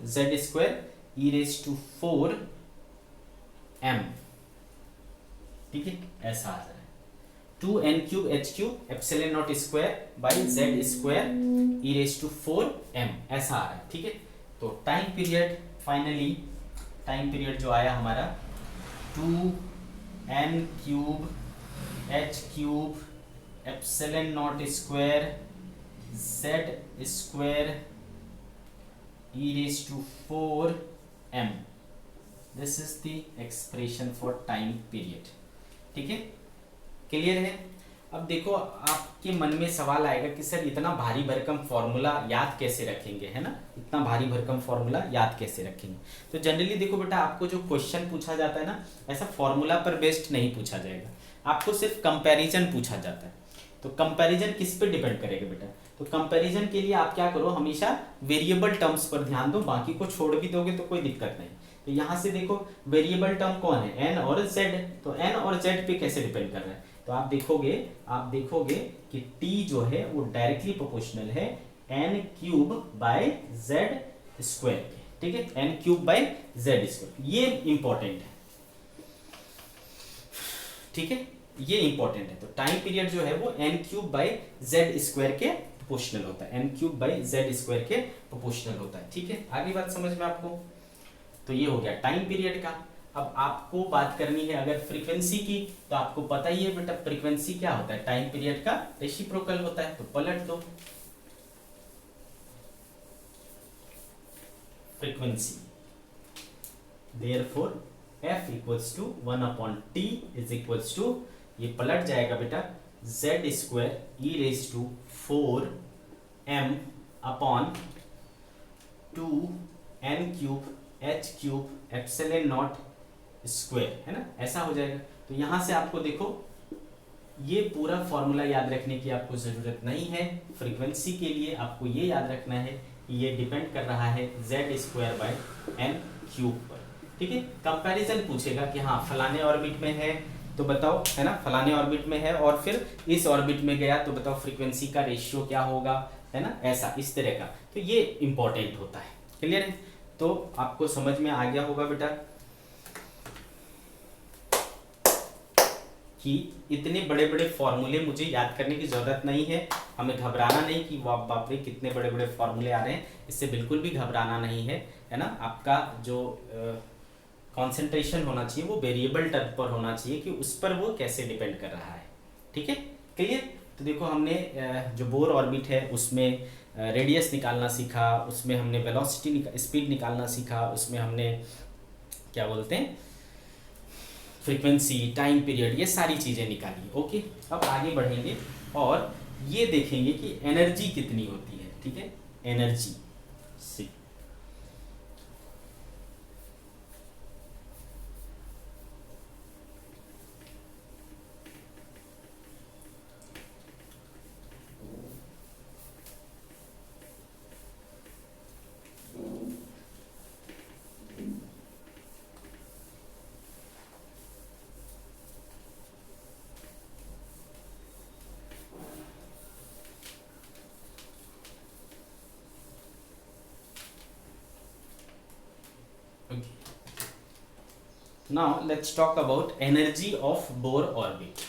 z square e raise to 4 m, ठीक है, ऐसा आ रहा है, 2n cube h cube epsilon naught square by z square e raise to 4 m, ऐसा आ रहा है, ठीक है। तो time period, finally time period जो आया हमारा 2n cube h cube epsilon naught square z square e raise to 4 m, this is the expression for time period, ठीक है, क्लियर है। अब देखो आपके मन में सवाल आएगा कि सर इतना भारी भरकम फॉर्मूला याद कैसे रखेंगे, है ना, इतना भारी भरकम फॉर्मूला याद कैसे रखेंगे। तो जनरली देखो बेटा, आपको जो क्वेश्चन पूछा जाता है ना, ऐसा फॉर्मूला पर बेस्ड नहीं पूछा जाएगा, आपको सिर्फ कंपैरिजन पूछा जाता है। तो कंपैरिजन किस पे डिपेंड करेगा बेटा, तो कंपैरिजन के लिए आप क्या करो, हमेशा वेरिएबल टर्म्स पर ध्यान दो, बाकी को छोड़ भी दोगे तो कोई दिक्कत नहीं। तो यहाँ से देखो वेरिएबल टर्म कौन है, n और z, तो n और z पे कैसे डिपेंड कर रहा है, तो आप देखोगे कि t जो है वो डायरेक्टली प्रोपोर्शनल है n cube by z square के, ठीक है, n cube by z square, ये इंपॉर्टेंट है, ठीक है, ये इंपॉर्टेंट है। तो टाइम पीरियड जो है वो n cube by z square के प्रोपोर्शनल होता है, n cube by z square के प्रोपोर्शनल होता है, ठीक है। आगे बात समझ में आपको, तो ये हो गया टाइम पीरियड का। अब आपको बात करनी है अगर फ्रीक्वेंसी की, तो आपको पता ही है बेटा फ्रीक्वेंसी क्या होता है, टाइम पीरियड का रेसिप्रोकल होता है। तो पलट दो, frequency, therefore f equals to 1/t is equals to, ये पलट जाएगा बेटा z square e raise to 4m upon 2n cube h cube epsilon naught square, है ना, ऐसा हो जाएगा। तो यहाँ से आपको देखो ये पूरा फॉर्मूला याद रखने की आपको ज़रूरत नहीं है। फ्रीक्वेंसी के लिए आपको ये याद रखना है कि ये डिपेंड कर रहा है z²/n³ पर, ठीक है। कंपैरिजन पूछेगा कि हाँ फलाने ऑर्बिट में है तो बताओ, है ना, फलाने ऑर्बिट में है और फिर इस ऑर्बिट में गया तो बताओ फ्रीक्वेंसी का रेशियो क्या होगा, है ना, ऐसा इस तरह का। तो ये इंपॉर्टेंट होता है। क्लियर है? तो आपको समझ में आ गया होगा बेटा कि इतने बड़े बड़े फॉर्मूले मुझे याद करने की ज़रूरत नहीं है। हमें घबराना नहीं कि वाह बाप रे कितने बड़े बड़े फॉर्मूले आ रहे हैं, इससे बिल्कुल भी घबराना नहीं है, है ना। आपका जो कंसंट्रेशन होना चाहिए वो वेरिएबल टर्म पर होना चाहिए कि उस पर वो कैसे डिपेंड कर रहा है, ठीक है। क्लियर? तो देखो हमने जो बोर ऑर्बिट है उसमें रेडियस निकालना सीखा, उसमें हमने वेलोसिटी स्पीड निकालना सीखा, उसमें हमने क्या बोलते हैं फ्रीक्वेंसी, टाइम पीरियड, ये सारी चीज़ें निकाली। ओके, अब आगे बढ़ेंगे और ये देखेंगे कि एनर्जी कितनी होती है, ठीक है, एनर्जी सी। Now let's talk about energy of Bohr orbit.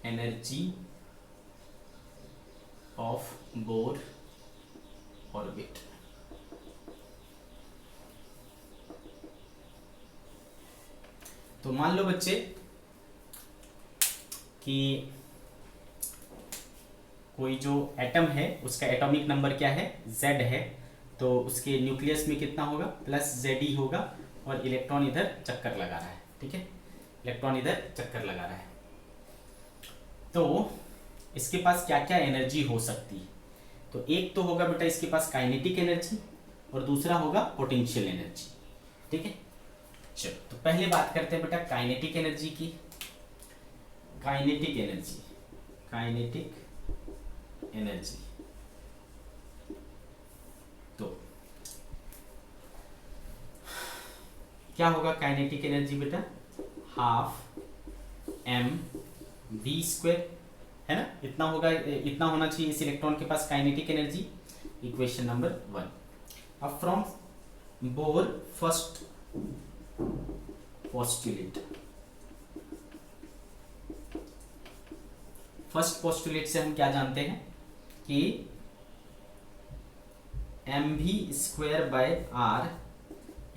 Energy of Bohr orbit. तो मान लो बच्चे कि कोई जो एटम है उसका एटॉमिक नंबर क्या है, Z है, तो उसके न्यूक्लियस में कितना होगा, +Ze होगा और इलेक्ट्रॉन इधर चक्कर लगा रहा है, ठीक है, इलेक्ट्रॉन इधर चक्कर लगा रहा है। तो इसके पास क्या क्या एनर्जी हो सकती है, तो एक तो होगा बेटा इसके पास काइनेटिक एनर्जी और दूसरा होगा पोटेंशियल एनर्जी, ठीक है। चलो तो पहले बात करते हैं बेटा काइनेटिक एनर्जी की। काइनेटिक एनर्जी, काइनेटिक एनर्जी, तो क्या होगा काइनेटिक एनर्जी बेटा, 12mv², है ना, इतना होगा, इतना होना चाहिए इस इलेक्ट्रॉन के पास काइनेटिक एनर्जी। Equation number 1। अब from bore first postulate, first postulate से हम क्या जानते हैं कि mv²/r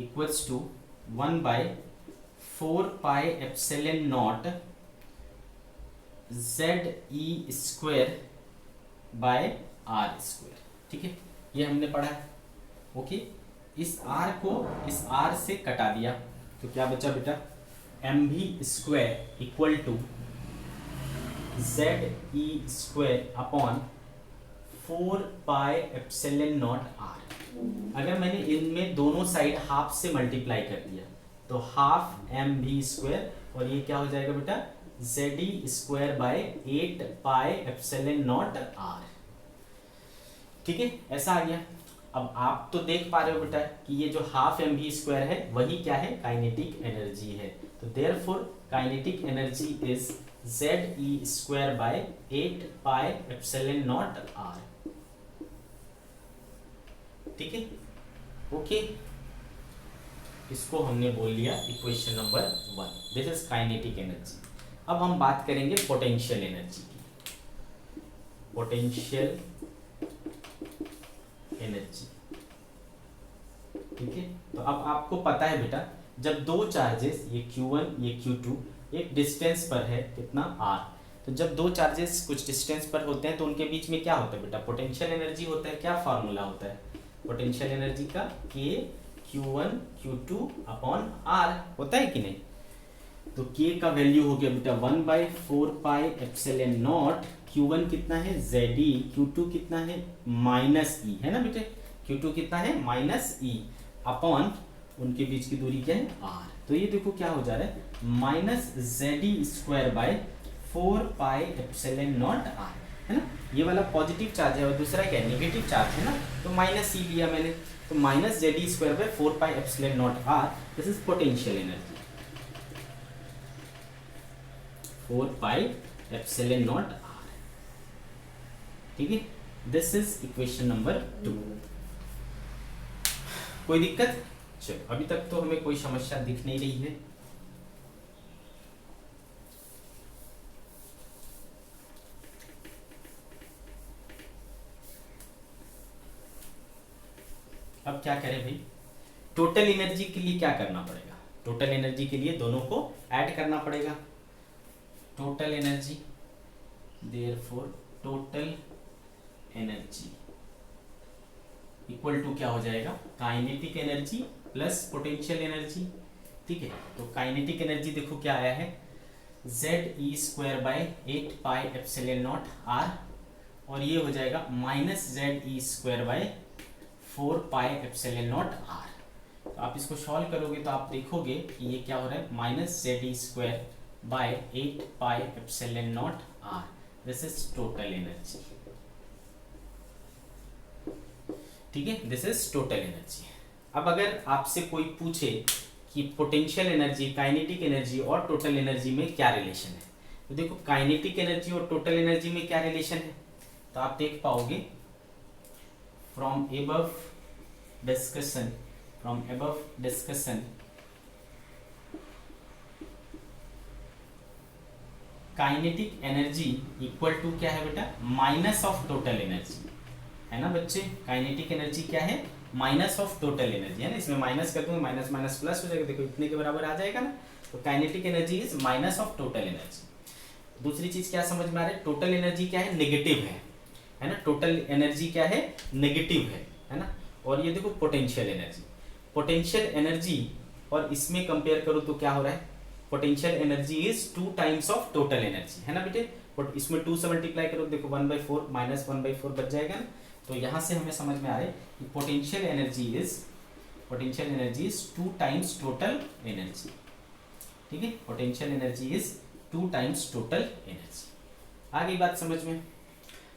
इक्वल्स टू 1/4πε0 Ze²/r², ठीक है, ये हमने पढ़ा है। ओके, इस r को इस r से कटा दिया तो क्या बचा बेटा, mv² इक्वल टू Ze²/4πε0r। अगर मैंने इनमें दोनों साइड हाफ से मल्टीप्लाई कर दिया तो 12mv² और ये क्या हो जाएगा बेटा, Ze²/8πε0r, ठीक है, ऐसा आ गया। अब आप तो देख पा रहे हो बेटा कि ये जो 12mv² है वही क्या है, काइनेटिक एनर्जी है। तो therefore kinetic energy is Ze²/8πε0r, ठीक है। ओके, इसको हमने बोल लिया equation number 1, this is kinetic energy. अब हम बात करेंगे पोटेंशियल एनर्जी की। पोटेंशियल एनर्जी, ठीक है। तो अब आपको पता है बेटा जब दो चार्जेस, ये Q1 ये Q2, एक डिस्टेंस पर है कितना r, तो जब दो चार्जेस कुछ डिस्टेंस पर होते हैं तो उनके बीच में क्या होता है बेटा, पोटेंशियल एनर्जी होता है। क्या फार्मूला होता है पोटेंशियल एनर्जी का, K Q1 Q2/r होता है कि नहीं। तो K का वैल्यू हो गया बेटा 1/4πε0, Q1 कितना है Ze, Q2 कितना है -e, है ना बेटे, Q2 कितना है -e अपॉन उनके बीच की दूरी क्या है r। तो ये देखो क्या हो जा रहा है माइनस ZE² बाय 4πε0 r, है ना। ये वाला पॉजिटिव चार्ज है और दूसरा क्या है नेगेटिव चार्ज है ना, तो माइनस C लिया मैंने, तो minus ZE² by 4πε0 r, this is potential energy, 4πε0 r, ठीक है। This is equation number 2। कोई दिक्कत? चलो अभी तक तो हमें कोई समस्या दिख नहीं रही है। अब क्या करें भाई, टोटल एनर्जी के लिए क्या करना पड़ेगा, टोटल एनर्जी के लिए दोनों को ऐड करना पड़ेगा। Total energy, therefore total energy equal to क्या हो जाएगा kinetic energy plus potential energy, ठीक है। तो काइनेटिक एनर्जी देखो क्या आया है ZE² बाय 8πε0 r, और ये हो जाएगा माइनस ZE² बाय 4πε0 r। तो आप इसको सॉल्व करोगे तो आप देखोगे कि ये क्या हो रहा है minus ZE² by 8πε0 r, this is total energy, ठीक है, दिस इज टोटल एनर्जी। अब अगर आपसे कोई पूछे कि पोटेंशियल एनर्जी, काइनेटिक एनर्जी और टोटल एनर्जी में क्या रिलेशन है, तो देखो काइनेटिक एनर्जी और टोटल एनर्जी में क्या रिलेशन है, तो आप देख पाओगे from above discussion kinetic energy equal to क्या है बेटा माइनस ऑफ टोटल एनर्जी, है ना बच्चे। काइनेटिक एनर्जी क्या है माइनस ऑफ टोटल एनर्जी, है ना, इसमें माइनस कर दूंगा माइनस माइनस प्लस हो जाएगा, देखो इतने के बराबर आ जाएगा ना। तो kinetic energy is minus of total energy. दूसरी चीज क्या समझ में आ रहा है, टोटल एनर्जी क्या है नेगेटिव है ना, टोटल एनर्जी क्या है नेगेटिव है ना। और ये देखो पोटेंशियल एनर्जी और इसमें कंपेयर करो तो क्या हो रहा है, potential energy is 2 times of total energy, है ना बेटे। बट इसमें 2 से मल्टीप्लाई करो देखो 1/4 माइनस 1/4 बच जाएगा ना। तो यहाँ से हमें समझ में आ रहा है कि potential energy is 2 times total energy, ठीक है। Potential energy is 2 times total energy. आ गई बात समझ में।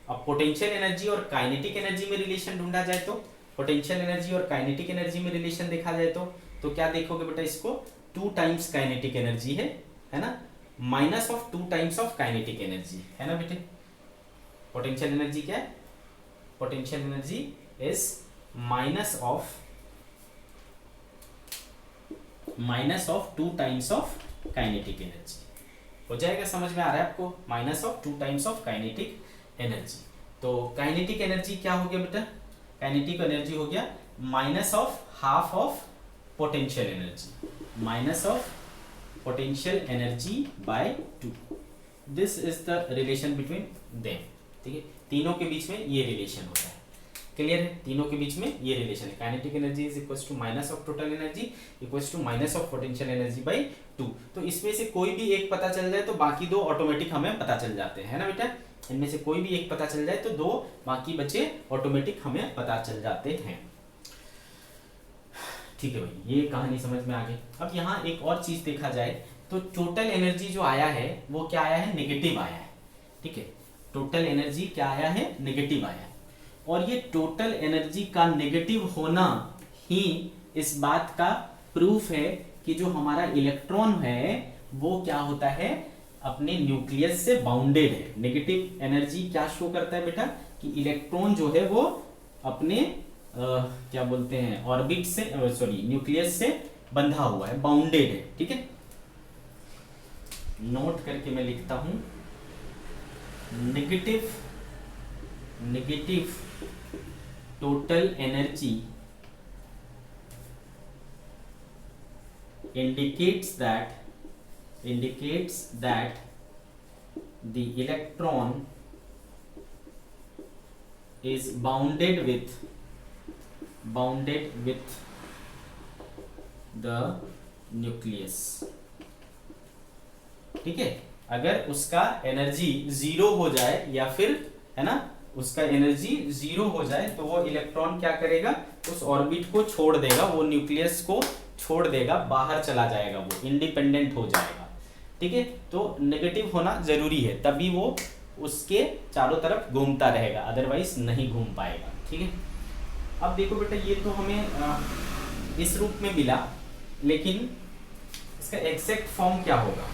अब पोटेंशियल एनर्जी और काइनेटिक एनर्जी में रिलेशन ढूंढा जाए तो, पोटेंशियल एनर्जी और काइनेटिक एनर्जी में रिलेशन देखा जाए तो क्या देखोगे बेटा, इसको 2 टाइम्स काइनेटिक एनर्जी है ना, minus of 2 times of kinetic energy, है ना बेटे। पोटेंशियल एनर्जी क्या है, potential energy is minus of 2 times of kinetic energy. हो जाएगा, समझ में आ रहा है आपको, minus of 2 times of kinetic energy. तो काइनेटिक एनर्जी क्या हो गया बेटा, काइनेटिक एनर्जी हो गया minus of half of potential energy, minus of potential energy by 2। This is the relation between them, ठीक है। तीनों के बीच में ये रिलेशन होता है, क्लियर है, तीनों के बीच में ये रिलेशन है। Kinetic energy is equals to minus of total energy equals to minus of potential energy by 2। तो इसमें से कोई भी एक पता चल जाए तो बाकी दो ऑटोमेटिक हमें पता चल जाते हैं, है ना बेटा। इनमें से कोई भी एक पता चल जाए तो दो बाकी बचे ऑटोमेटिक हमें पता चल जाते हैं, ठीक है भाई। ये कहानी समझ में आ गई। अब यहाँ एक और चीज देखा जाए तो टोटल एनर्जी जो आया है वो क्या आया है, नेगेटिव आया है, ठीक है। टोटल एनर्जी क्या आया है, नेगेटिव आया है। और ये टोटल एनर्जी का नेगेटिव होना ही इस बात का प्रूफ है कि जो हमारा इलेक्ट्रॉन है वो क्या होता है, अपने न्यूक्लियस से बाउंडेड है। नेगेटिव एनर्जी क्या शो करता है बेटा, कि इलेक्ट्रॉन जो है वो अपने क्या बोलते हैं ऑर्बिट से, सॉरी न्यूक्लियस से बंधा हुआ है, बाउंडेड है, ठीक है। नोट करके मैं लिखता हूं, negative total energy indicates that the electron is bounded with the nucleus, ठीक है। अगर उसका एनर्जी 0 हो जाए या फिर, है ना, उसका एनर्जी 0 हो जाए तो वो इलेक्ट्रॉन क्या करेगा, उस ऑर्बिट को छोड़ देगा, वो न्यूक्लियस को छोड़ देगा, बाहर चला जाएगा, वो इंडिपेंडेंट हो जाएगा। ठीक है, तो नेगेटिव होना जरूरी है, तभी वो उसके चारों तरफ घूमता रहेगा, अदरवाइज नहीं घूम पाएगा। ठीक है, अब देखो बेटा, ये तो हमें इस रूप में मिला, लेकिन इसका एग्जैक्ट फॉर्म क्या होगा?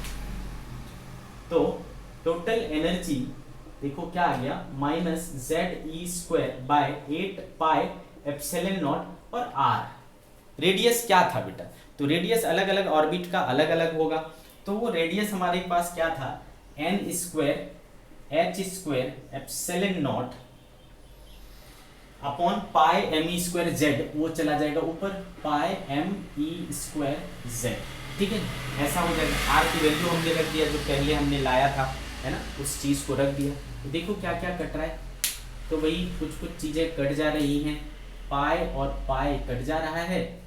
तो टोटल एनर्जी देखो क्या आ गया, minus ZE² by 8 pi epsilon naught और R। रेडियस क्या था बेटा? तो रेडियस अलग अलग ऑर्बिट का अलग अलग होगा, तो वो रेडियस हमारे पास क्या था, n² h² epsilon not upon pi me² z, वो चला जाएगा ऊपर, पाई me² z। ठीक है, ऐसा हो जाएगा। R की वैल्यू हमने रख दिया जो पहले हमने लाया था, है ना, उस चीज को रख दिया। तो देखो क्या क्या कट रहा है, तो वही कुछ कुछ चीजें कट जा रही हैं, पाई और पाई कट जा रहा है,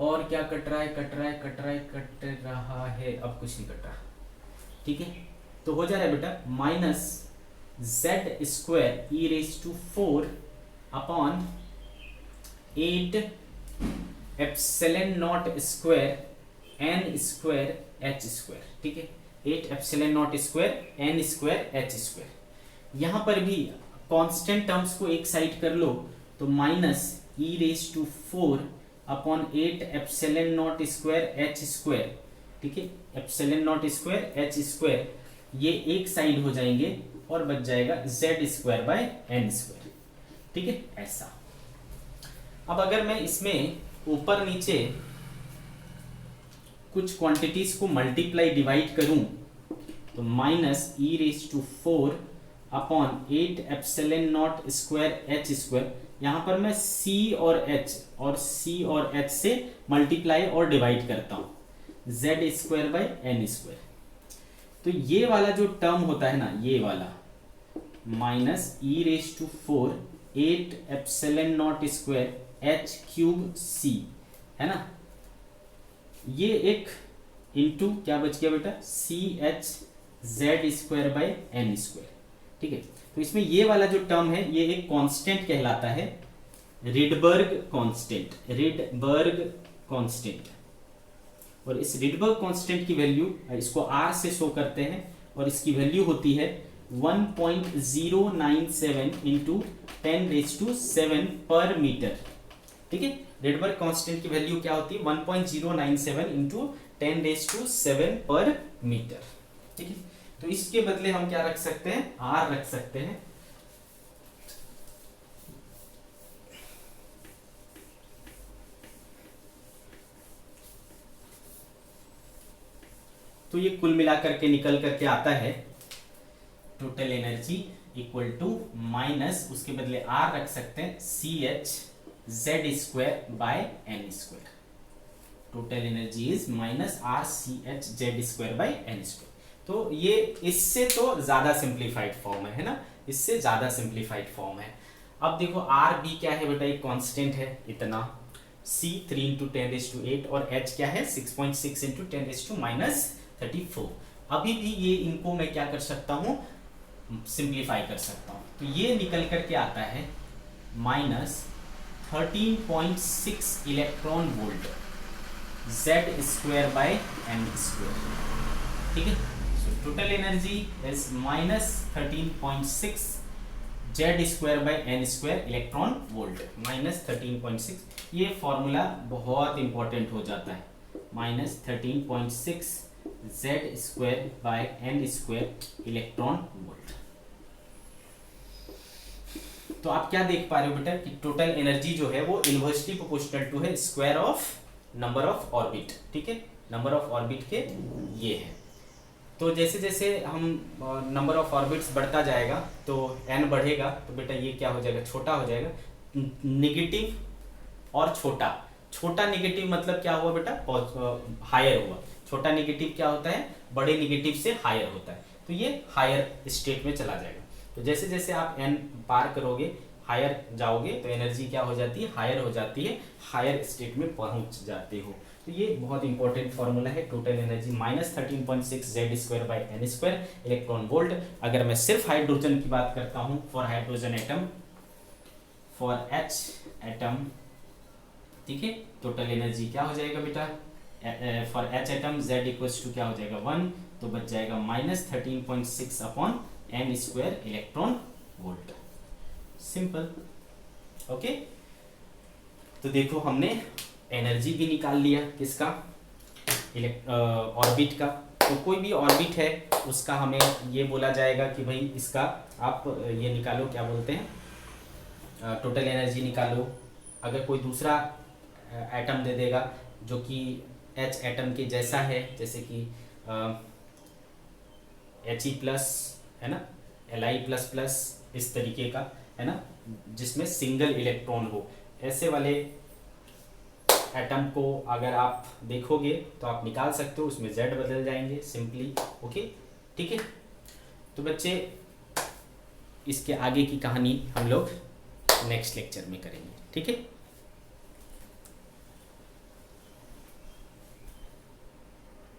और क्या कट रहा है, कट रहा है, कट रहा है, कट रहा है, अब कुछ नहीं कट रहा। ठीक है, तो हो जा रहा है बेटा minus Z² e⁴ upon 8 epsilon naught square n² h²। ठीक है, 8 epsilon naught square n² h²। यहाँ पर भी कांस्टेंट टर्म्स को एक साइड कर लो, तो minus e⁴ upon 8 epsilon naught square h²। ठीक है, एप्सिलॉन नॉट स्क्वायर h², ये एक साइड हो जाएंगे और बच जाएगा Z² बाय n²। ठीक है, ऐसा। अब अगर मैं इसमें ऊपर नीचे कुछ क्वांटिटीज को मल्टीप्लाई डिवाइड करूं, तो minus e⁴ upon 8 epsilon naught square h², यहाँ पर मैं c और c और h से मल्टीप्लाई और डिवाइड करता हूँ, Z² बाय n²। तो ये वाला जो टर्म होता है ना, ये वाला minus e⁴ 8 epsilon naught square h³ c, है ना, ये एक इंटू क्या बच गया बेटा, CH Z² बाय n²। ठीक है, तो इसमें ये वाला जो टर्म है ये एक कांस्टेंट कहलाता है, रिडबर्ग कांस्टेंट, रिडबर्ग कांस्टेंट। और इस रिडबर्ग कांस्टेंट की वैल्यू, इसको R से शो करते हैं, और इसकी वैल्यू होती है 1.097 इंटू 10⁷ पर मीटर। ठीक है, रिडबर्ग कांस्टेंट की वैल्यू क्या होती है, 1.097 इंटू 10⁷ पर मीटर। ठीक है, तो इसके बदले हम क्या रख सकते हैं, R रख सकते हैं। तो ये कुल मिलाकर के निकल करके आता है total energy equal to minus, उसके बदले R रख सकते हैं, CH Z² by n²। Total energy is minus RCH Z² by n²। तो ये इससे तो ज्यादा सिंप्लीफाइड फॉर्म है ना, इससे ज्यादा सिंप्लीफाइड फॉर्म है। अब देखो RB क्या है बेटा, एक कांस्टेंट है इतना, C 3 × 10⁸, और H क्या है 6.6 × 10⁻34। अभी भी ये इनको मैं क्या कर सकता हूँ, सिंप्लीफाई कर सकता हूँ। तो ये निकल करके आता है minus 13.6 electron volt Z² by n²। ठीक है, so total energy is minus 13.6 Z² by n² electron volt, minus 13.6। ये फॉर्मूला बहुत इंपॉर्टेंट हो जाता है, minus 13.6 Z² by n² electron volt. तो आप क्या देख पा रहे हो बेटा कि टोटल एनर्जी जो है वो इनवर्सली प्रोपोर्शनल टू है square of number of orbit. ठीक है, नंबर ऑफ ऑर्बिट के ये है। तो जैसे जैसे हम नंबर ऑफ ऑर्बिट्स बढ़ता जाएगा तो n बढ़ेगा, तो बेटा ये क्या हो जाएगा, छोटा हो जाएगा, नेगेटिव और छोटा। छोटा नेगेटिव मतलब क्या हुआ बेटा, हायर हुआ। छोटा नेगेटिव क्या होता है, बड़े नेगेटिव से हायर होता है, तो ये हायर स्टेट में चला जाएगा। तो जैसे जैसे आप n पार करोगे, हायर जाओगे, तो एनर्जी क्या हो जाती है, हायर हो जाती है, हायर स्टेट में पहुंच जाते हो। तो ये बहुत इंपॉर्टेंट फॉर्मूला है, total energy minus 13.6 Z² by n² electron volt. अगर मैं सिर्फ हाइड्रोजन की बात करता हूँ, for hydrogen atom, for H atom ठीक है। टोटल एनर्जी क्या हो जाएगा बेटा, for H atom z equals to क्या हो जाएगा 1, तो बच जाएगा -13.6 upon n square electron volt. Simple. Okay, तो देखो हमने एनर्जी भी निकाल लिया किसका, ऑर्बिट का। तो कोई भी ऑर्बिट है उसका हमें ये बोला जाएगा कि भाई इसका आप ये निकालो, क्या बोलते हैं, टोटल एनर्जी निकालो। अगर कोई दूसरा एटम दे देगा जो कि एच एटम के जैसा है, जैसे कि He+ है ना, Li++, इस तरीके का है ना, जिसमें सिंगल इलेक्ट्रॉन हो, ऐसे वाले एटम को अगर आप देखोगे तो आप निकाल सकते हो, उसमें Z बदल जाएंगे सिंपली। ओके, ठीक है। तो बच्चे इसके आगे की कहानी हम लोग नेक्स्ट लेक्चर में करेंगे, ठीक है।